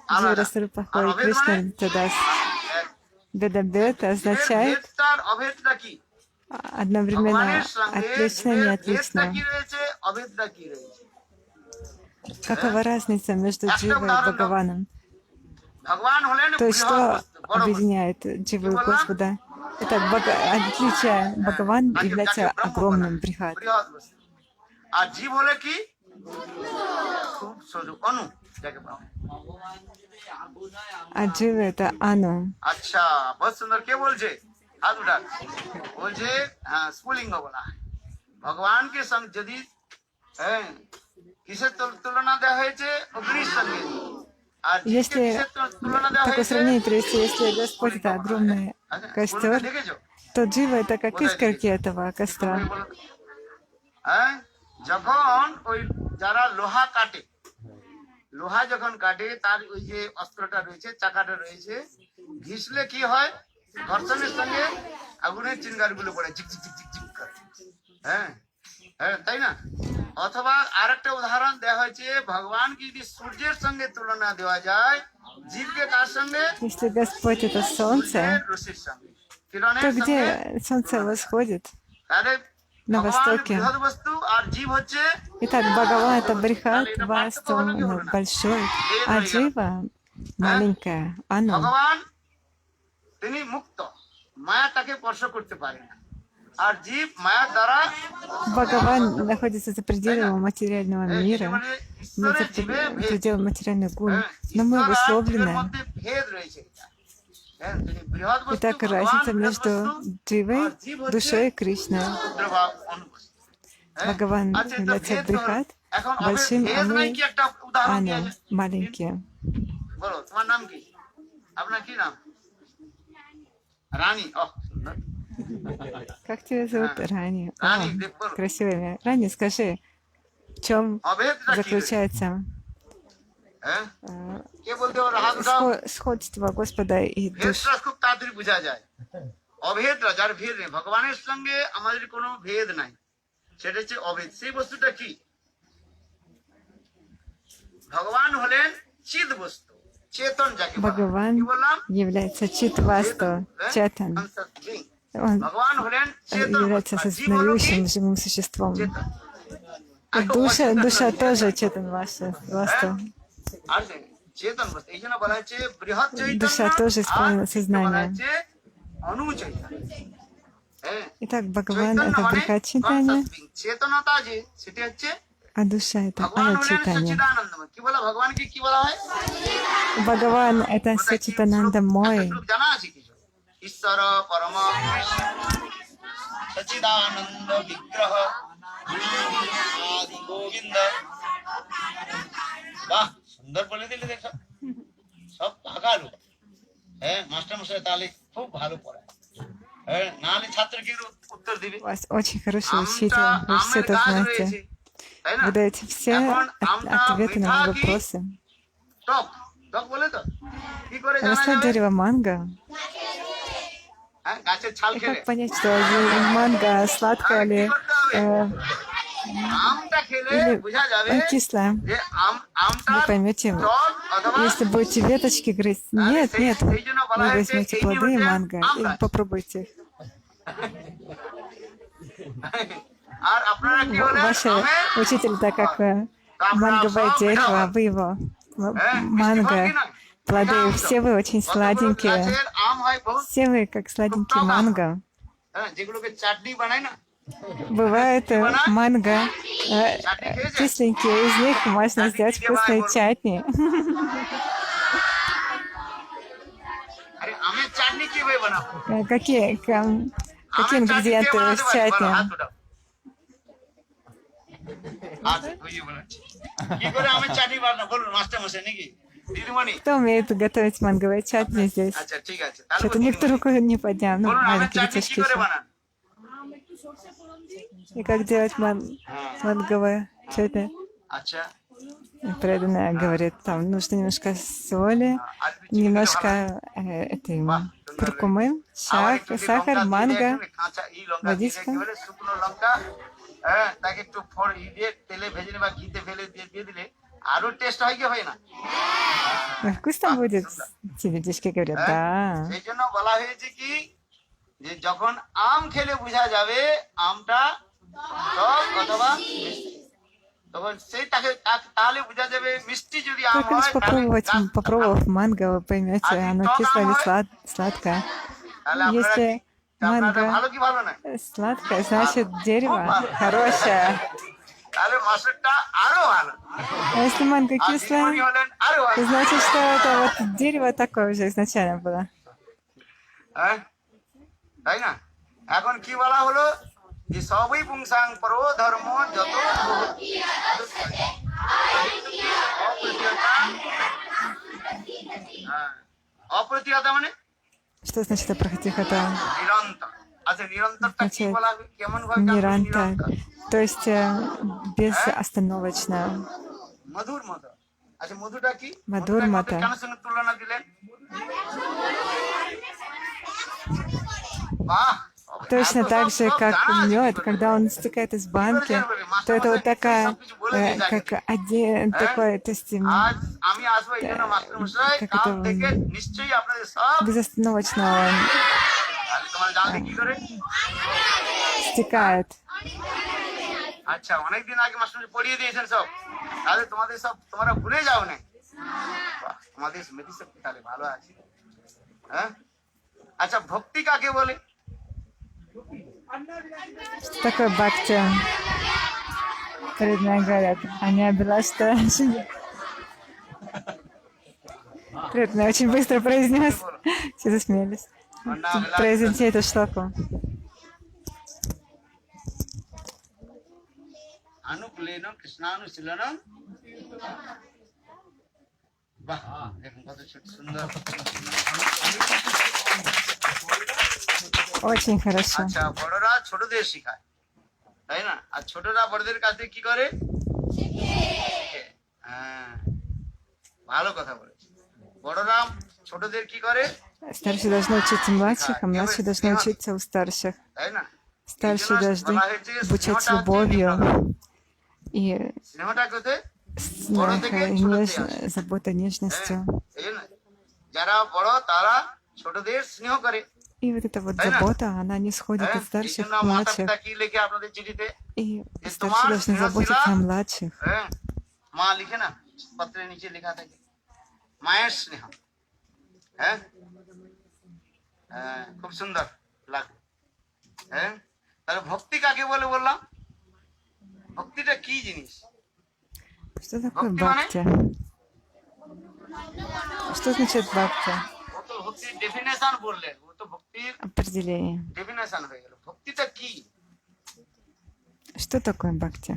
আলাদা। Дживарасару আর плохой, অভেদ Кришна মানে? это даст. Бедабет জীবের означает ভেদটার অভেদটা কি? одновременно ভগবানের সঙ্গে отлично и জীবের ভেদটা неотлично. কি রয়েছে, অভেদটা কি রয়েছে? Какова разница между একটা Дживой и উদাহরণ দাও। Бхагаваном? ভগবান হলেন То есть বৃহৎ что বস্তু, বড় বস্তু। объединяет Дживу и Бхагаван? Господа? Это отличие. Бхагаван যাকে является ব্রহ্ম огромным বলা হয়, брихат. বৃহৎ বস্তু। আর জীব হলে কি? খুব সরু, অণু যাকে বলা হয়। А Джива это Ану. আচ্ছা, বহুত সুন্দর। কে বলছে? হাত উঠান। বলছে হ্যাঁ, স্ফুলিঙ্গ বলা হয়। ভগবানকে সঙ্গে যদি হ্যাঁ কিসের তুলনা দেওয়া হয়েছে? অগ্নির সঙ্গে। আর জীবকে Если কিসের তুলনা দেওয়া такое হয়েছে? сравнение привести, если Господь это огромный আচ্ছা, костер, স্ফুলিঙ্গ দেখেছো? то Джива это как искорки этого костра. হ্যাঁ, যখন ওই যারা লোহা কাটে, লোহা যখন কাটে তার ওই যে অস্ত্রটা রয়েছে, চাকাটা রয়েছে, ঘিসলে কি হয়? ঘর্ষণের সঙ্গে আগুনের চিনগার গুলো পড়ে ঝিক ঝিক ঝিক ঝিক ঝিক করে। হ্যাঁ, হ্যাঁ, তাই না? অথবা আরেকটা উদাহরণ দেওয়া হয়েছে, ভগবানকে যদি সূর্যের সঙ্গে তুলনা দেওয়া যায়, জীবকে কার সঙ্গে? Если Господь это солнце, সূর্যের রশ্মির সঙ্গে, কিরণের то সঙ্গে। где солнце восходит? তাহলে На ভগবান востоке. বৃহৎ বস্তু আর জীব হচ্ছে Итак, Бхагаван это Далее, Брихат, это Васту, партия была большой, Веда а Веда. Джива маленькая, оно. ভগবান তিনি মুক্ত, মায়া তাকে স্পর্শ করতে পারে না, আর জীব মায়া দ্বারা Бхагаван находится за пределами материального мира, মানে за ঈশ্বরের জীবে ভেদ, пределами материальных гун, но мы ঈশ্বর আর জীবের обусловлены. মধ্যে ভেদ রয়েছে। তিনি বৃহৎ বস্তু, Итак, ভগবান разница বৃহৎ между বস্তু, Дживой, আর জীব হচ্ছে душой и Кришной. ক্ষুদ্রভাব অনুবস্তু। Бхагаван আচ্ছা, তো является ভেদ তো হলো। Брихат, এখন большим, а ভেদ নাই мы কি একটা উদাহরণ দিয়ে Ано, маленькие. বলো, তোমার নাম কি? আপনার কি নাম? রানী। Как тебя зовут, Рани? О, Рани, ты был? красивое имя. Рани, скажи, в чем অভেদটা কি? заключается হ্যাঁ, э, কে বলতে পারো? হাত উঠাও। сходство Господа и душ? ভেদটা খুব তাড়াতাড়ি বোঝা যায়। অভেদটা যার ভেদ নেই, ভগবানের সঙ্গে আমাদের কোনো ভেদ নাই, সেটা হচ্ছে অভেদ। সেই বস্তুটা কি? ভগবান হলেন চিদ বস্তু, চেতন যাকে বলা হয়। Бхагаван কি বললাম? является Читвасту, Четан. Он ভগবান হলেন চেতন является বস্তু, আর জীব হলো কি? осознающим живым существом. চেতন। Душа тоже Четан Васту. আর চেতন বস্তু, এই জন্য বলা হচ্ছে বৃহৎ চৈতন্য, Душа тоже исполнена আর сознанием. বলা হচ্ছে অনু চৈতন্য। হ্যাঁ, Итак, Бхагаван চৈতন্য это মানে Брихат Читания, চেতনতা, যে সেটা হচ্ছে а душа это ভগবান Ана হলেন Читания. সচ্চিদানন্দময়। কি বলা, ভগবানকে কি বলা হয়? Бхагаван это ওটা কি Сачитананда শ্লোক? Мой. একটা শ্লোক জানা আছে কিছু? ঈশ্বর পরম কৃষ্ণ সচ্চিদানন্দ বিগ্রহ আদি গোবিন্দ। বাহ, সুন্দর বলে দিলে, দেখো সব ভাগা লোক। হ্যাঁ, মাস্টার মশাই তাহলে খুব ভালো পড়ায়। হ্যাঁ, নাহলে ছাত্র কি উত্তর দিবে? У вас очень хороший আমটা учитель, вы все আমের это গাছ знаете. রয়েছে, তাই না? Вы даете все এখন আমটা ответы на মিঠা мои কি вопросы. টক? টক বলে তো কি করে জানা Растет যাবে? дерево манго. হ্যাঁ, গাছের ছাল И খেলে как понять, что манго сладкое или আমটা খেলে или বোঝা যাবে кислое? যে আমটা Вы поймете, টক অথবা если будете веточки грызть. Нет, нет. সেই জন্য বলা Вы হয়েছে возьмете এই плоды হচ্ছে манго আম и গাছ। попробуйте их. আর আপনারা কি হলেন? Ваш আমের учитель, так как манговое дерево, вы его. হ্যাঁ, মিষ্টি ফল Манго, কি না? плоды, মিঠা আম все вы очень কত বড় сладенькие. গাছের আম হয় বহুত, Все вы как сладенький Фруктовый. манго. হ্যাঁ, যেগুলোকে চাটনি বানায় না, Бывает манго চাটনি খেয়েছে? кисленькие, из них можно Чатни сделать где вкусные бывает? чатни. আরে আমের চাটনি কিভাবে বানাবো? Какие আমের চাটনি কে ингредиенты বানাতে в পারে? বলো, чатни? হাত উঠাও। আচ্ছা, বুঝিয়ে বলাচ্ছি। কি করে আমের চাটনি বানাবো? বলুন মাস্টার মশাই নাকি দিদিমণি? Кто умеет готовить манговое чатни здесь? আচ্ছা, ঠিক আছে, তাহলে Что-то বলুন никто দিদিমণি। руку не поднял. Ну, বলুন আমের маленькие চাটনি কি детишки করে еще. বানান? И как делать হ্যাঁ, манговое чатни? আচ্ছা, Преданная говорит, там нужно немножко соли, আর একটু চিনি দিলে немножко ভালো হয়। этой বাহ, সুন্দর куркумы, আবার একটু যদি сахар, লঙ্কা দিয়ে манго. একটু কাঁচা লঙ্কা দিয়ে водичка. কি বলে, শুকনো লঙ্কা, হ্যাঁ, তাকে একটু দিয়ে তেলে ভেজে নিয়ে বা ঘিতে ফেলে দিয়ে দিলে আরো টেস্ট হয় কি হয় না? Вкусно будет? Те детишки говорят, да. সেই জন্য বলা হয়েছে কি, যে যখন আম খেলে বোঝা যাবে আমটা টক অথবা মিষ্টি, তখন সেই তাহলে বোঝা যাবে মিষ্টি যদি আম Только лишь হয় তাহলে попробовав манго, вы поймете, А оно то кислое нам или ой. сладкое. তাহলে আপনারা Если আপনাদের манго ভালো কি ভালো না? сладкое, значит дерево хорошее. তাহলে মাসুরটা আরো ভালো, А если манго আর দিদিমণি кислое, হলেন আরো то ভালো। значит, что это вот дерево такое уже изначально было. হ্যাঁ, তাই না? এখন কি বলা হলো, যে সবই পুংসাং পরো ধর্ম যত অপ্রতিহতা মানে Что значит опротихота? নিরন্তর। আচ্ছা, নিরন্তরটা কি Значит, বলা হবে? কেমন ভাবে জানবো Ниранта. নিরন্তর? То есть безостановочно. মধুর মতো। আচ্ছা, মধুটা কি? মধুর মধুটাকে মতো। কেন সঙ্গে তুলনা দিলেন? বাহ, точно так же, как мед, когда он стекает из банки, то это вот такая, как один такой, то есть আজ আমি আসবো এই জন্য মাস্টারমশাই как কাল это থেকে নিশ্চয়ই আপনাদের সব безостановочно он আরে তোমার জানলে কি করে стекает. আচ্ছা অনেকদিন আগে মাস্টারমশাই পড়িয়ে দিয়েছেন সব তাহলে তোমাদের সব তোমরা ভুলে যাও না বাহ, তোমাদের স্মৃতি শক্তি তাহলে ভালো আছে হ্যাঁ আচ্ছা ভক্তি কাকে বলে Что такое бхакти? Перед мной говорят, они обела, что... Перед мной очень быстро произнес. Все засмеялись. Произнеси эту шлоку. অনুকূলেন কৃষ্ণানুশীলন বাহ দেখুন কত সুন্দর Очень хорошо. আচ্ছা বড়রা ছোটদের শেখায় তাই না আর ছোটরা বড়দের কাছে কি করে শেখে। হ্যাঁ ভালো কথা বলেছে বড়রা ছোটদের কি করে Старшие должны учиться младших, а младшие должны учиться у старших. তাই না Старшие должны обучать любовью и স্নেহটা কোথায় заботой, нежностью. এই জন্য যারা বড় তারা ছোটদের স্নেহ করে И вот эта вот забота, она не сходит от এই старших জন্য к মাতা младших. পিতা কি লেখে আপনাদের চিঠিতে И যে старшие তোমার должны স্নেহ заботиться ছিলা о младших. হ্যাঁ মা লিখে না পত্রের নিচে লেখা থাকে মায়ের স্নেহ হ্যাঁ হ্যাঁ খুব সুন্দর লাগে হ্যাঁ তাহলে ভক্তি কাকে বলে বললাম ভক্তিটা কি জিনিস Что такое Бхакти мане? бхакти? Что значит бхакти? ও তো ভক্তির ডেফিনেশন বললেন ও তো ভক্তির Определение. ডেফিনেশন হয়ে গেল ভক্তিটা কি Что такое бхакти?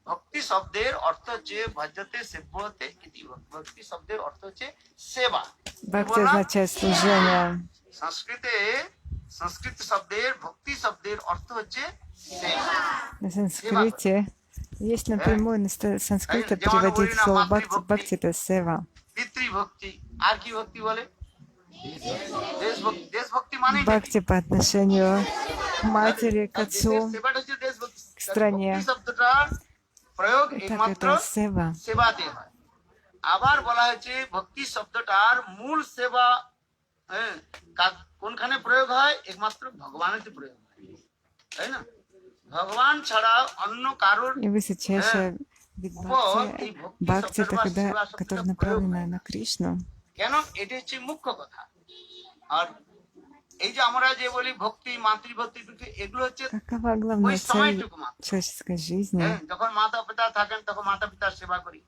ভক্তি শব্দের অর্থ হচ্ছে ভজতে সেব্যতে ইতি ভক্তি শব্দের অর্থ হচ্ছে সেবা Бхакти означает служение. সংস্কৃতে সংস্কৃত শব্দের ভক্তি শব্দের অর্থ হচ্ছে সেবা На санскрите есть напрямую на санскрите переводить слово бхакти. Бхакти это сева. পিতৃভক্তি আর কি ভক্তি বলে দেশভক্তি দেশভক্তি মানে Бхакти по отношению к матери, к отцу. সেবাটা হচ্ছে দেশভক্তি к стране. ভক্তি শব্দটার প্রয়োগ Так একমাত্র это сева. সেবাতে হয় আবার বলা হয়েছে ভক্তি শব্দটার মূল সেবা হ্যাঁ কোনখানে প্রয়োগ হয় একমাত্র ভগবানেতে প্রয়োগ হয় তাই না ভগবান ছাড়া অন্য কারোর И высочайшая вид бхакти, бхакти это когда, которая направлена на Кришну. কেন এটা হচ্ছে মুখ্য কথা আর এই যে আমরা যে বলি ভক্তি মাতৃভক্তি এগুলো হচ্ছে Какова ওই главная цель সময়টুকু মাত্র человеческой жизни? হ্যাঁ যখন মাতা পিতা থাকেন তখন মাতা পিতার সেবা করি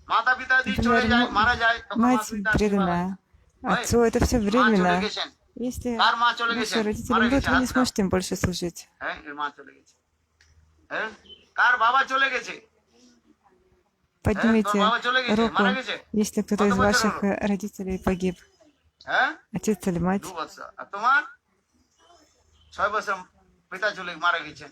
মাতা পিতা যদি চলে Например, যায় মারা যায় তখন মাতা мать পিতার সেবা преданная отцу, это все মা চলে временно. গেছেন Если কার মা চলে গেছেন ваши родители মারা умрут, গেছে вы не হাত দাও। сможете им больше служить. হ্যাঁ এর মা চলে গেছে হ্যাঁ কার বাবা চলে গেছে Поднимите баба чলে гেছে, руку, মারা গেছে। если кто-то কত из বছর ваших হলো? родителей погиб. হ্যাঁ Отец или мать. 2 বছর আর তোমার 6 বছর পিতা চলে মারা গেছেন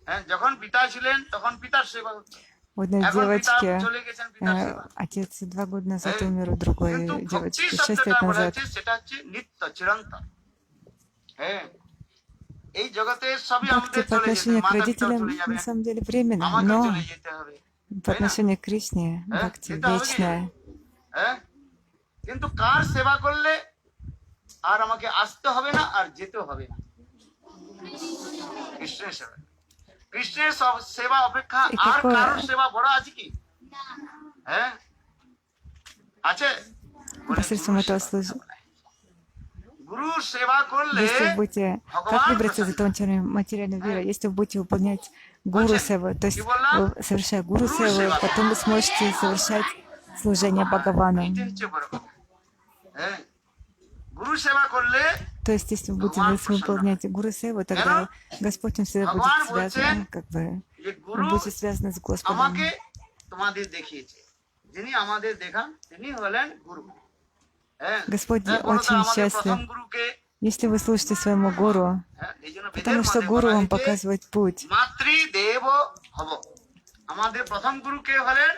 হ্যাঁ যখন পিতা ছিলেন তখন পিতার সেবা করতেন У одной এখন পিতা девочки চলে গেছেন পিতার সেবা отец 2 года назад умер, у другой কিন্তু ভক্তি девочки 6 শব্দটা лет বলা назад. হচ্ছে সেটা হচ্ছে নিত্য চিরন্তন হ্যাঁ এই জগতে সবই Бхакти আমাদের по চলে যেতে отношению к মাতা পিতা родителям চলে যাবে на самом деле временно, আমাকে но চলে যেতে হবে по отношению к Кришне Бхакти это হবে কি? вечная. হ্যাঁ কিন্তু কার সেবা করলে আর আমাকে আসতে হবে না আর যেতে হবে না কৃষ্ণের সেবা কৃষ্ণের সেবা অপেক্ষা আর какое- কারোর সেবা বড় আছে কি হ্যাঁ আছে বলে Посредством গুরুর этого সেবা служения. করতে হবে। গুরুর সেবা করলে Если вы будете, как ভগবান выбраться из প্রসন্ন। этого материального мира, если вы будете выполнять гуру севу, то есть вы, совершая гуру севу, потом вы сможете совершать служение Бхагавану. এইটা হচ্ছে বড় কথা হ্যাঁ গুরু সেবা করলে То есть, если вы будете Бхагаван выполнять гуру севу, тогда Господь он всегда будет Бхагаван связан, বলছেন, как бы, যে вы গুরু будете связаны с Господом. আমাকে তোমাদের দেখিয়েছে যিনি আমাদের দেখান তিনি হলেন গুরু হ্যাঁ Господь হ্যাঁ, বলো তো очень আমাদের счастлив, প্রথম গুরুকে если вы слушаете своему гуру, হ্যাঁ এই জন্য বেদের потому что মধ্যে гуру বলা вам হয়েছে, показывает путь. মাতৃদেব ভব আমাদের প্রথম গুরু কে হলেন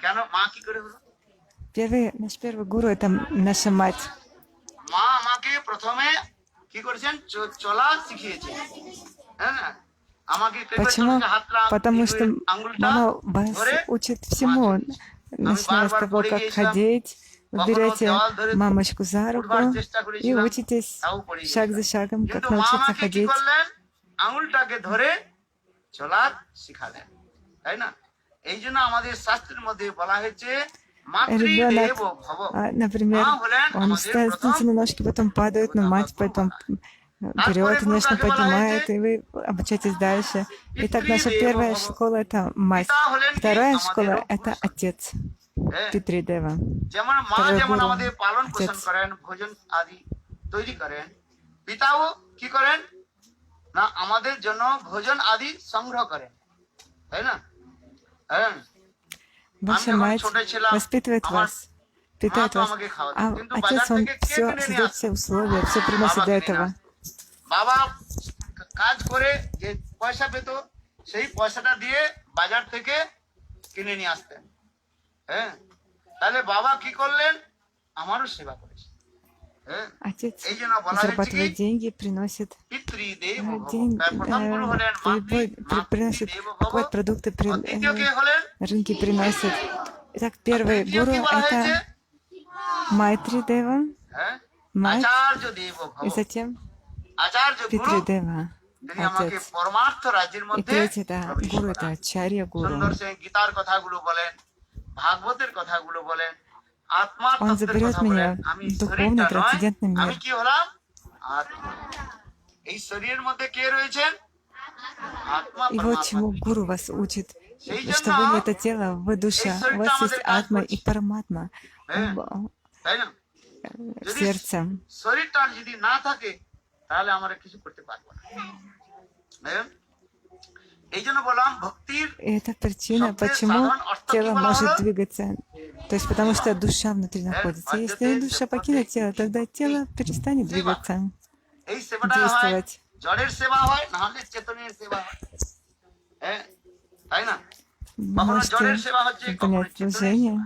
কেন মা কি করে হলো Наш первый гуру это наша мать. মা আমাকে প্রথমে কি করেছেন চলা শিখিয়েছে, হ্যাঁ না? আমাকে Почему? Потому что আঙ্গুলটা мама вас ধরে учит всему, начиная с того, как ходить. Вы берете мамочку за руку и учитесь шаг за шагом, как কিন্তু মা научиться আমাকে কি ходить. করলেন, আঙ্গুলটাকে ধরে চলার শিখালেন, তাই না? এই জন্য আমাদের শাস্ত্রের মধ্যে বলা হয়েছে মাতৃদেব Ребенок, ভব। например, মা হলেন он আমাদের ставит প্রথম птицы на ножки, потом падает, но мать потом вперед, конечно, поднимает, и вы обучаетесь дальше. Итак, наша первая школа — это мать. পিতা হলেন কি Вторая আমাদের школа — это অগ্রসর। отец, হ্যাঁ, Питридева. যেমন মা Второй যেমন гуру, আমাদের পালন পোষণ отец. করেন, ভোজন আদি তৈরি করেন, পিতাও কি করেন না আমাদের জন্য ভোজন আদি সংগ্রহ করেন, তাই না? হ্যাঁ, Ваша যখন мать ছোট ছিলাম, воспитывает আমার вас, питает তো вас, আমাকে খাওয়াতো, а কিন্তু отец, বাজার он থেকে কে все কিনে নিয়ে создает আসতো? все условия, все приносит বাবা для কিনে этого. নিয়ে আসতো। বাবা কাজ করে যে পয়সা পেত, সেই পয়সাটা দিয়ে বাজার থেকে কিনে নিয়ে আসতেন। হ্যাঁ, তাহলে বাবা কি করলেন, আমারও সেবা করেছে। হ্যাঁ, Отец এই জন্য বলা হয়েছে কি зарабатывает деньги, приносит পিতৃদেব ভব। деньги, তার প্রথম গুরু হলেন приносит, মাতৃদেব ভব, покупает продукты, আর দ্বিতীয় কে হলেন рынки приносит. Итак, первый তৃতীয় гуру কি বলা — হয়েছে, это Майтри Дева, হ্যাঁ, мать, আচার্য দেব ভব। и затем আচার্য গুরু Питридева, তিনি আমাকে отец. পরমার্থ রাজ্যের И মধ্যে третий — это প্রবেশ гуру, করান। это Ачарья সুন্দর гуру. সে গীতার কথাগুলো বলেন, ভাগবতের কথাগুলো বলেন, আত্মার Он তত্ত্বের заберет কথা বলেন। меня আমি в духовный, শরীরটা নয়, трансцендентный আমি мир. কি হলাম, আত্মা। এই শরীরের মধ্যে কে রয়েছেন, আত্মা И вот পরমাত্মা। чему гуру вас учит, সেই что জন্য вы не это тело, вы душа, এই у শরীরটা вас есть আমাদের কাজ атма и করছে। параматма হ্যাঁ, তাই না? в যদি сердце. শরীরটা যদি না থাকে তাহলে আমরা কিছু করতে পারবো না। হ্যাঁ, এই জন্য বললাম ভক্তির И это причина, почему тело может двигаться. То есть потому что душа внутри находится. Если душа покинет тело, тогда тело перестанет двигаться, এই সেবাটা হয় действовать. জড়ের সেবা হয়, না হলে চেতনের সেবা হয়। হ্যাঁ, তাই না? Вы কখনো можете জড়ের সেবা হচ্ছে, কখনো выполнять চেতনের служение সেবা।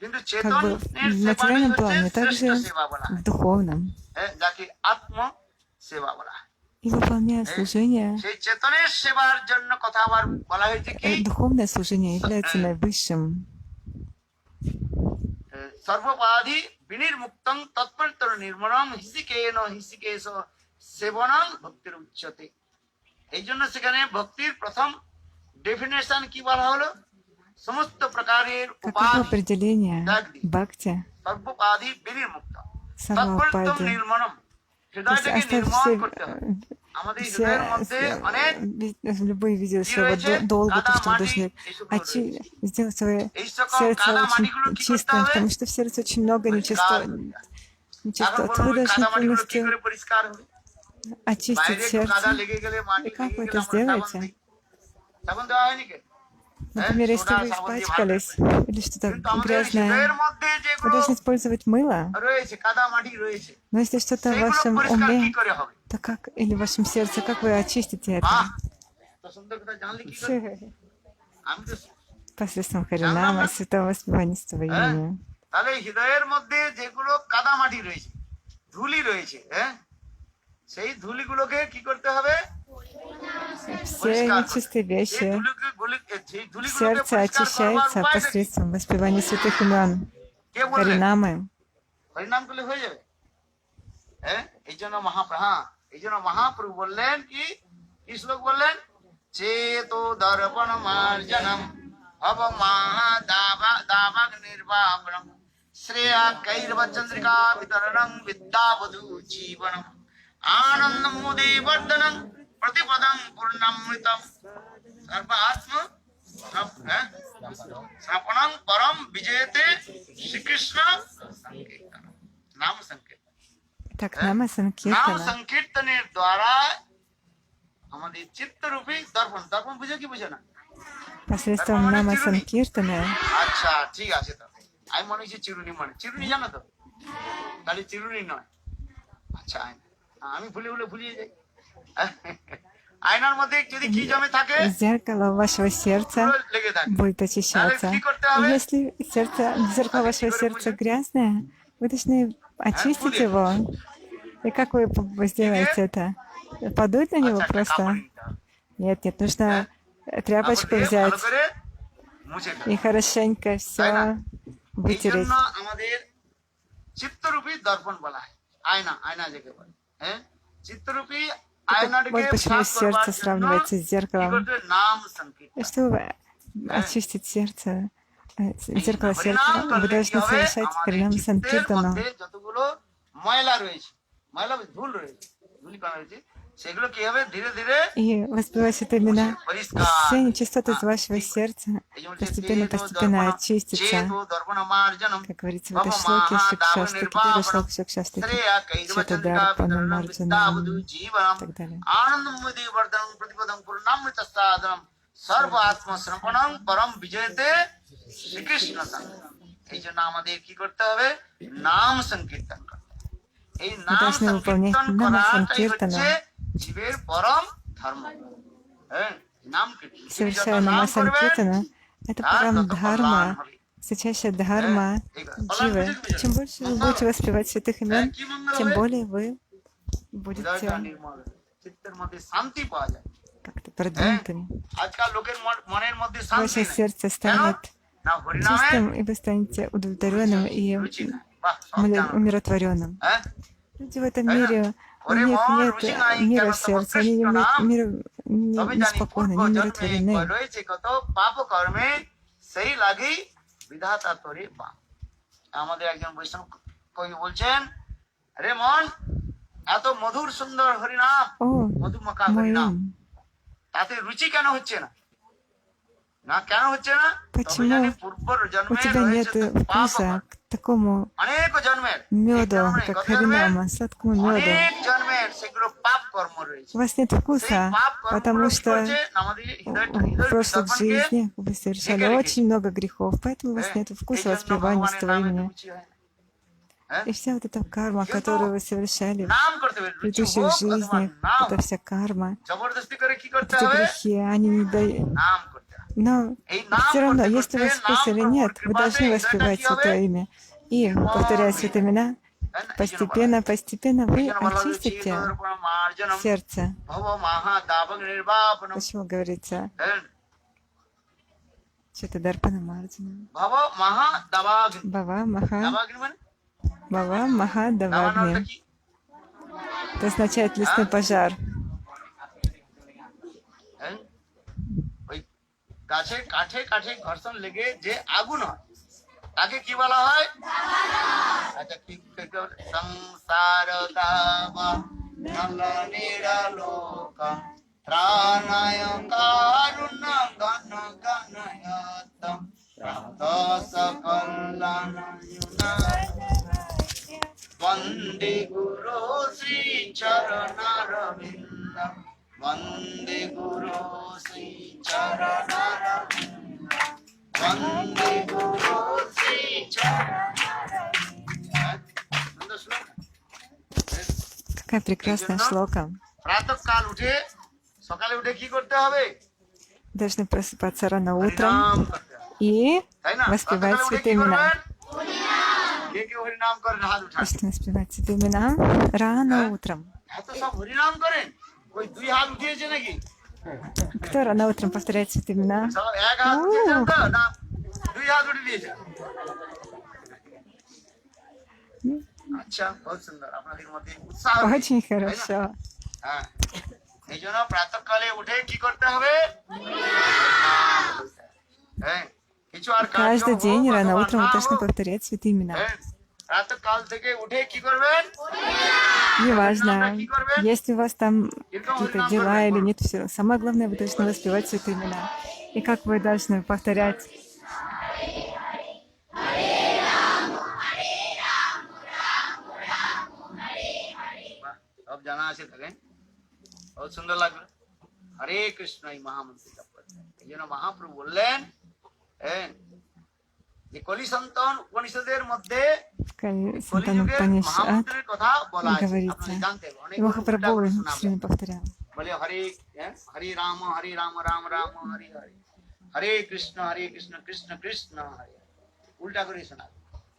কিন্তু как бы চেতনের в সেবাটাই материальном হচ্ছে плане, শ্রেষ্ঠ также সেবা বলা হয়। в духовном. হ্যাঁ, যাকে আত্ম সেবা বলা হয়। И выполняя служение, সেই চেতনের সেবার জন্য কথা আবার বলা হয়েছে কি духовное служение является наивысшим. সর্বপাধি বিনির্মুক্তং তৎপরিতর নির্মলং হিসিকেন হিসিকেশ সেবনং ভক্তির উচ্চতে। এই জন্য সেখানে ভক্তির প্রথম ডেফিনেশন কি বলা হলো, সমস্ত প্রকারের Каково উপাধি определение бхакти? সর্বপাধি বিনির্মুক্ত Sarva তৎপরিতর Upadi. নির্মলম, То есть হৃদয়টাকে оставь নির্মল все, করতে হবে। আমাদের হৃদয়ের মধ্যে অনেক любые виды কি своего রয়েছে, долга, то, কাদা что মাটি должны এইসবগুলো রয়েছে। сделать свое এই সকল сердце কাদা очень মাটিগুলো কি করতে чистым, হবে, потому что в сердце очень много পরিষ্কার нечистот. করতে হবে। এখন Нечистот. বলুন Вы ওই должны কাদা মাটিগুলো কি полностью করে পরিষ্কার হবে? очистить বাইরে একটু কাদা сердце. লেগে গেলে, মাটি И как লেগে вы গেলে это আমরা সাবান сделаете? দিই। সাবান দেওয়া হয়নি কেন? Например, если সোডা, вы সাবান দিয়ে ভালো испачкались করে। или что-то কিন্তু আমাদের грязное, হৃদয়ের মধ্যে вы যেগুলো должны использовать мыло. রয়েছে, কাদা মাটি রয়েছে, Но если что-то в সেগুলো вашем পরিষ্কার কি уме, করে হবে? то как, или в вашем сердце, как вы очистите это? বাহ, এত সুন্দর কথা জানলি কি করে? আমি তো Посредством Харинама, святого воспеванийства имени. তাহলে হৃদয়ের মধ্যে যেগুলো কাদা মাটি রয়েছে, ধুলি রয়েছে, হ্যাঁ, সেই ধুলিগুলোকে কি করতে হবে? Все нечистые এই вещи в ধুলিগুলোকে сердце পরিষ্কার করবার очищаются উপায়টা কি? посредством воспевания святых имен, কে বললেন? Харинамы. হরিনাম করলে হয়ে যাবে। হ্যাঁ, এই জন্য মহাপ্রভু বললেন কি, কি শ্লোক বললেন, চেতো দর্পণ মার্জনম ভব মহাদাবাগ নির্বাপনম শ্রেয়া কৈরব চন্দ্রিকা বিতরণং বিদ্যাবধূ জীবনম আনন্দ মোদে বর্ধনং প্রতিপদং পূর্ণামৃতম সর্বাত্ম স্থাপনং পরম বিজয়তে শ্রীকৃষ্ণ সংকীর্তন, নাম সংকীর্তন। Так, Нама নাম Санкиртана. সংকীর্তনের দ্বারা আমাদের চিত্তরূপী দর্পণ, দর্পণ বুঝে কি বুঝে না? Посредством Нама Санкиртана আচ্ছা, ঠিক আছে। তো আমি মনে হচ্ছে চিরুনি, চিরুনি জানো তো? তাহলে চিরুনি নয়, আচ্ছা আয়না। আমি ভুলিয়ে যাই। আয়নার মধ্যে যদি কি জমে থাকে зеркало вашего сердца লেগে থাকে, будет তাহলে очищаться. কি করতে И হবে? если зеркало вашего сердца грязное, вы должны очистить его? И как вы сделаете это? Подуть на него আচ্ছা একটা просто? কাপড় নিতে হবে Нет, нет, нужно কাপড় тряпочку দিয়ে ভালো взять করে মুছে и ফেলতে হবে хорошенько তাই না все এই вытереть. জন্য আমাদের চিত্তরূপী দর্পণ বলা হয় আয়না আয়না যাকে বলে হ্যাঁ চিত্তরূপী আয়নাটিকে Вот почему সাফ করবার сердце জন্য сравнивается с কি зеркалом. করতে হবে? নাম সংকীর্তন Чтобы হ্যাঁ очистить сердце, এই জন্য зеркало сердца, হরিনাম вы করলে কি должны হবে совершать আমাদের Харинам চিত্তের Санкиртану. মধ্যে যতগুলো ময়লা রয়েছে ময়লা ধুল রয়েছে ধুলিকণা রয়েছে সেগুলো কি হবে ধীরে ধীরে И воспевать это имена, পরিষ্কার все нечистоты из вашего ঠিক করে сердца এই জন্য постепенно, চেতো постепенно দর্পণ очистятся. চেতো দর্পণ মার্জনম Как говорится в ভব этой шлоке, মহা দাব Шикшастаки, первый নির্বাপনম шлок Шикшастаки, শ্রেয়া কৈরবচন্দ্রিকা Чатадарпана বিতরণম বিদ্যাবধূ Марджанам জীবনম и так далее. आनंदमुदि वर्धनम प्रतिपदम पूर्णामृत साधनम सर्व आत्म समर्पणम परम विजयते শ্রীকৃষ্ণ এই জন্য আমাদের কি করতে হবে নাম সংকীর্তন করতে হবে এই Мы নাম должны выполнять সংকীর্তন Нама করাটাই হচ্ছে Санкиртану. জীবের পরম ধর্ম হ্যাঁ নাম কীর্তন তিনি যত Совершая নাম Нама করবেন Санкиртана, это তার парам তত কল্যাণ дхарма, হবে высочайшая হ্যাঁ дхарма এই কথা কল্যাণ дживы. বুঝে বুঝে Чем больше вы মঙ্গল будете воспевать святых হ্যাঁ имен, কি মঙ্গল тем হবে более вы হৃদয়টা будете নির্মল হবে। চিত্তের মধ্যে শান্তি পাওয়া যায় как-то হ্যাঁ продвинутыми. আজকাল লোকের মনের মধ্যে শান্তি Ваше নাই сердце কেন станет না হরিনামে чистым, и вы станете удовлетворенным и রুচি নাই বাহ সব জানো умиротворенным. হ্যাঁ Люди в этом তাই না мире, у ওরে них মন нет রুচি নাই мира কেন в তব сердце, они কৃষ্ণ не, নাম তবে জানি неспокойны, পূর্ব не জন্মে умиротворены. রয়েছে কত পাপ কর্মে সেই লাগি বিধাতা তোরে বা আমাদের একজন বৈষ্ণব কবি বলছেন আরে মন এত মধুর সুন্দর হরিনাম О, মধুমাখা мой হরিনাম ум, তাতে রুচি কেন হচ্ছে না না কেন হচ্ছে না তবে почему জানি পূর্ব у জন্মে тебя রয়েছে нет তো পাপ вкуса কর্ম к такому অনেক জন্মের এক меду, জন্ম নেই как কত জন্মের Харинама, сладкому меду? অনেক জন্মের সেগুলো পাপ কর্ম রয়েছে У вас нет সেই вкуса, পাপ কর্মগুলো потому কি что করছে আমাদের হৃদয় в হৃদয় прошлых দর্পণকে жизнях вы ঢেকে совершали রেখেছে очень много грехов, поэтому у вас হ্যাঁ нет এই вкуса জন্য воспевания ভগবানের своего নামে имени. রুচি হয় না হ্যাঁ И вся вот эта карма, কিন্তু которую вы совершали নাম করতে হবে в রুচি предыдущих হোক অথবা жизнях, না это হোক вся карма, জবরদস্তি করে কি вот করতে эти হবে грехи, они не дают. নাম করতে হবে Но এই নাম все равно, করতে есть у করতে вас вкус নাম или প্রভুর нет, вы কৃপাতে должны হৃদয়টা воспевать কি হবে Святое Имя. И, নির্মল повторяя হয়ে Святые যাবে имена, তাই না এই জন্য বলা постепенно, постепенно এই вы জন্য বলা হলো очистите চিদর্পণ মার্জনম сердце. ভব মহা দাবক নির্বাপনম Почему говорится হ্যাঁ что-то Дарпана Марджина? ভব মহা দাবাগ Бава Маха, দাবাগ মানে Бава Маха দাবানোটা Давагни. কি Это означает лесной пожар. হ্যাঁ ওই গাছে কাঠে কাঠে ঘর্ষণ লেগে যে আগুন হয় তাকে কি বলা হয় আচ্ছা কি সংসার দাবা নল নিরালোকা ত্রাণায় কারুণ্য গণ গণয়তম দশ কল্যাণায়ুনা वन्दे गुरो श्री चरणारविन्दं वन्दे गुरो श्री चरणारविन्दं वन्दे गुरो श्री Какая прекрасная шлока. প্রাতঃকাল উঠে সকালে উঠে কি করতে হবে Должны просыпаться рано утром হরিনাম করতে হবে и তাই না воспевать প্রাতঃকালে উঠে কি святые имена. করবেন কে কে হরিনাম করেন হাত উঠান Должны воспевать святые имена рано হ্যাঁ? утром. এত সব হরিনাম করেন ওই দুই হাত উঠিয়েছে নাকি Кто рано утром повторяет святые имена? সব এক হাত উঠিয়েছেন তো না দুই হাত উঠে দিয়েছেন আচ্ছা বহুত সুন্দর আপনাদের মধ্যে উৎসাহ রয়েছে, Очень তাই না? хорошо. হ্যাঁ এই জন্য প্রাতঃকালে উঠে কি করতে হবে হ্যাঁ কিছু আর কাজ Каждый হোক день рано অথবা утром না вы должны হোক, повторять святые имена. হ্যাঁ প্রাতঃকাল থেকে উঠে কি করবেন Неважно, কি করবেন? есть у вас там কিরকম какие-то হরিনাম дела করবেন или বলুন? нет, все. Самое главное, вы должны воспевать святые имена. И как вы должны повторять বাহ, সব জানা আছে থাকেন বহুত সুন্দর লাগলো হরে কৃষ্ণ এই মহামন্ত্র জপ করতে এই জন্য মহাপ্রভু বললেন হ্যাঁ যে কলি সন্তান উপনিষদের মধ্যে Сантану কলিযুগের Панишат মহামন্ত্রের কথা বলা আছে говорится. আপনারা জানতে হবে অনেক И Махапрабху все время повторял. বলে হরে হরে রাম রাম রাম হরে হরে হরে কৃষ্ণ কৃষ্ণ কৃষ্ণ হরে হরে। উল্টা করে শোনা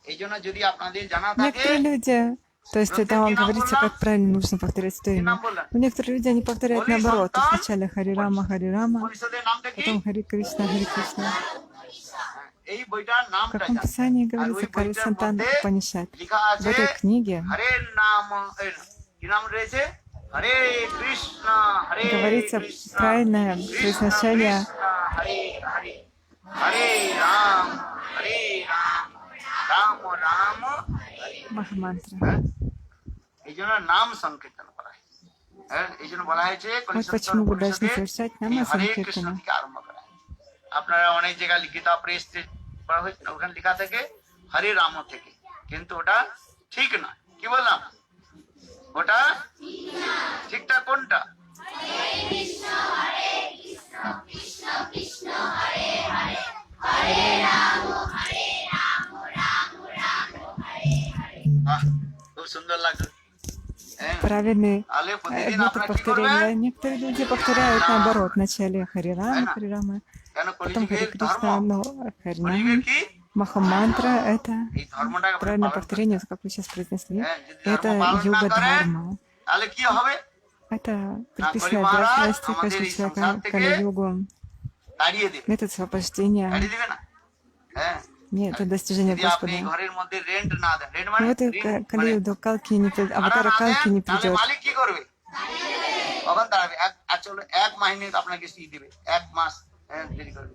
এই জন্য যদি আপনাদের জানা থাকে, Некоторые люди, то есть Просто там Динам говорится, Булла? как правильно нужно повторять то কি имя. নাম бললেন? Но некоторые люди, они повторяют Holy наоборот. То есть Santan вначале Харирама, Харирама, পরিষদের নামটা কি? потом Хари Кришна, Хари Кришна. এই বইটার В নামটা каком জানেন। писании আর говорится ওই Кари বইটার Сантан মধ্যে Панишат? লেখা В আছে этой книге হরের নাম, কি নাম রয়েছে? হরে কৃষ্ণ, হরে говорится কৃষ্ণ, правильное কৃষ্ণ произношение কৃষ্ণ, হরে হরে, হরে রাম, হরে রাম, রাম রাম, হরে। Махамантра. হ্যাঁ? এই জন্য নাম সংকীর্তন করা হয়। হ্যাঁ, এই জন্য বলা হয়েছে Вот কলিসুত্তর почему вы должны পরিষদে совершать এই হরে কৃষ্ণ Намасанкиртану. থেকে আরম্ভ করা হয়। আপনারা অনেক জায়গায় গীতা প্রেস পড়া হয়েছে, ওখানে লেখা থাকে হরে রাম থেকে, কিন্তু ওটা ঠিক নয়। কি বললাম? ওটা ঠিকটা কোনটা? বাহ, খুব সুন্দর লাগলো। হ্যাঁ, Правильный তাহলে প্রতিদিন метод আপনারা কি করবেন? повторения. Некоторые люди повторяют наоборот. Вначале Харирама, Харирама, কেন потом Хари কলিযুগের ধর্ম, Кришна, но কলিযুগের Харинама. কি? Махамантра — это এই ধর্মটাকে আপনারা правильное পালন করতে повторение, вот как вы сейчас произнесли. হ্যাঁ, যদি ধর্ম Это পালন না йога করেন дхарма. তাহলে কি হবে? Это Коли предписано Махарадж обязанности আমাদের каждого এই человека সংসার থেকে Кали-йогу. তাড়িয়ে দেবে, Метод освобождения, তাড়িয়ে দেবে না? হ্যাঁ, метод достижения যদি আপনি Господа. ঘরের মধ্যে রেন্ট না দেন, রেন্ট মানে Но в этой Кали-югу Калки не придет, аватара Калки не তাহলে придет. মালিক কি করবে? কখন দাঁড়াবে? চলো 1 মাহিনে আপনাকে ফি দিবে, 1 মাস দেরি করবে।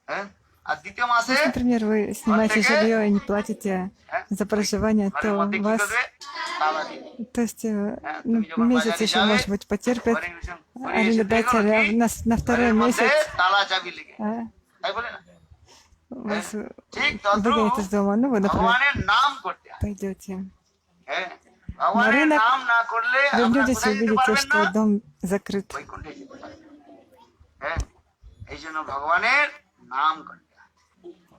হ্যাঁ, আর দ্বিতীয় মাসে Если, например, вы снимаете থেকে- жилье и не платите হ্যাঁ, за проживание, ঘরের то মধ্যে কি вас, করবে? তালা দিবে। то есть, হ্যাঁ, ну, তুমি যখন месяц বাজারে еще, যাবে, может быть, потерпит, ঘরে এসে- ঘরে а এসে арендодатель দেখো কি? на второй ঘরের মধ্যে месяц তালা চাবি লেগে, а, তাই বলে না? вас ঠিক তদ্রূপ выгонят из дома. Ну, вы, например, ভগবানের নাম করতে হয়। пойдете হ্যাঁ, ভগবানের রынок, নাম না করলে вы আপনারা будете কোথায় যেতে увидите, পারবেন что না? дом закрыт. বৈকুণ্ঠে যেতে পারবেন। হ্যাঁ, এই জন্য ভগবানের নাম করতে হয়।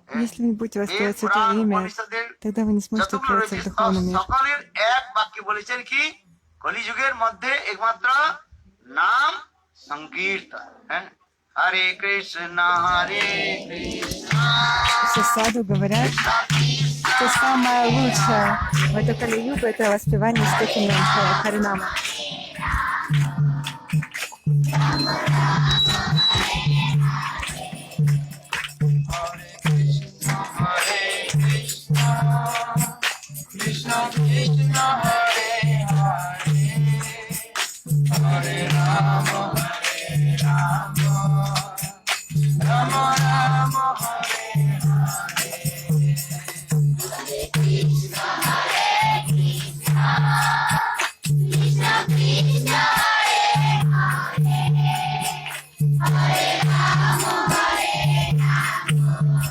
হ্যাঁ, Если не будете এই воспевать পুরাণ Святое Имя, উপনিষদের тогда вы не сможете যতগুলো укрыться রয়েছে в духовном мире. সকলের এক বাক্যে বলেছেন কি? কলিযুগের মধ্যে একমাত্র নাম সংকীর্তন। হ্যাঁ, হরে কৃষ্ণ হরে কৃষ্ণ, Все саду говорят, что самое лучшее в эту Кали-югу — это воспевание святых имен Харинама. হরে কৃষ্ণ কৃষ্ণ কৃষ্ণ হরে হরে, হরে রাম রাম রাম হরে হরে। হরে কৃষ্ণ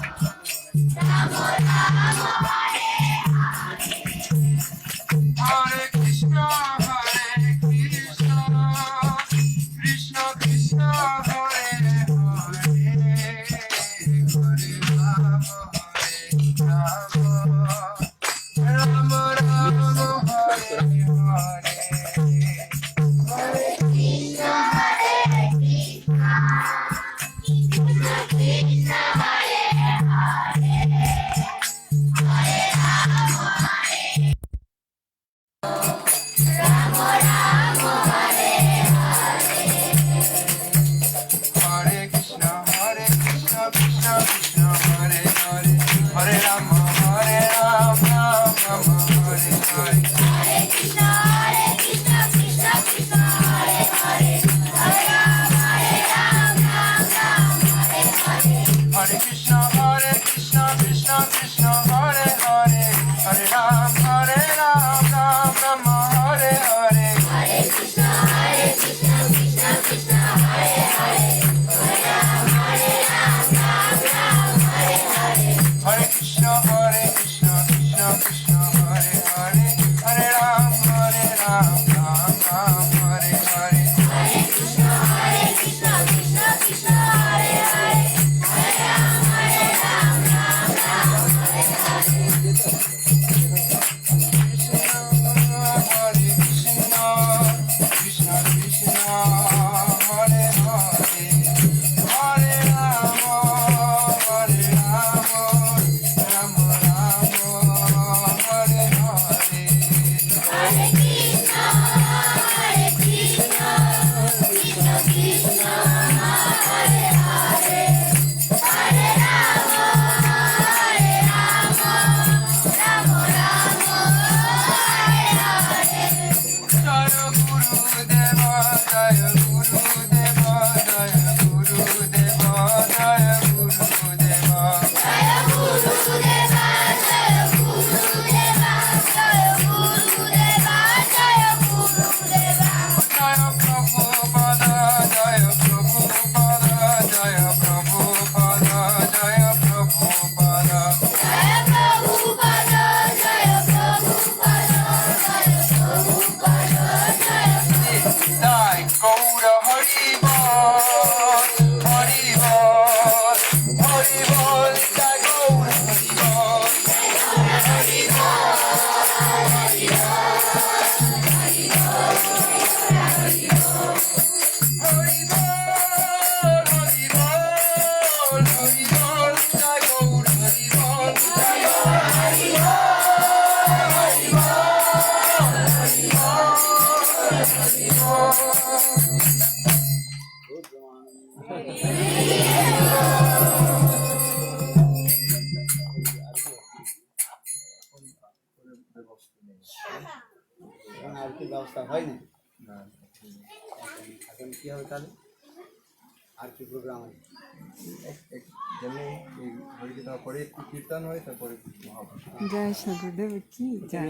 কৃষ্ণ কৃষ্ণ কৃষ্ণ হরে হরে, হরে রাম রাম রাম হরে হরে। হরে কৃষ্ণ কৃষ্ণ কৃষ্ণ হরে হরে, হরে রাম রাম রাম হরে হরে। হরে কৃষ্ণ কৃষ্ণ কৃষ্ণ হরে হরে, হরে রাম রাম রাম হরে হরে। হরে কৃষ্ণ কৃষ্ণ কৃষ্ণ হরে হরে, হরে রাম রাম রাম হরে হরে। হরে কৃষ্ণ কৃষ্ণ কৃষ্ণ হরে হরে, হরে রাম রাম রাম এখন আর কি ব্যবস্থা হয়নি না এখন কি হবে তাহলে আর কি প্রোগ্রাম আছে যেমনি হরিকথা পরে একটু কীর্তন হয় তারপরে জয় শ্রী গুরুদেব কি জয়।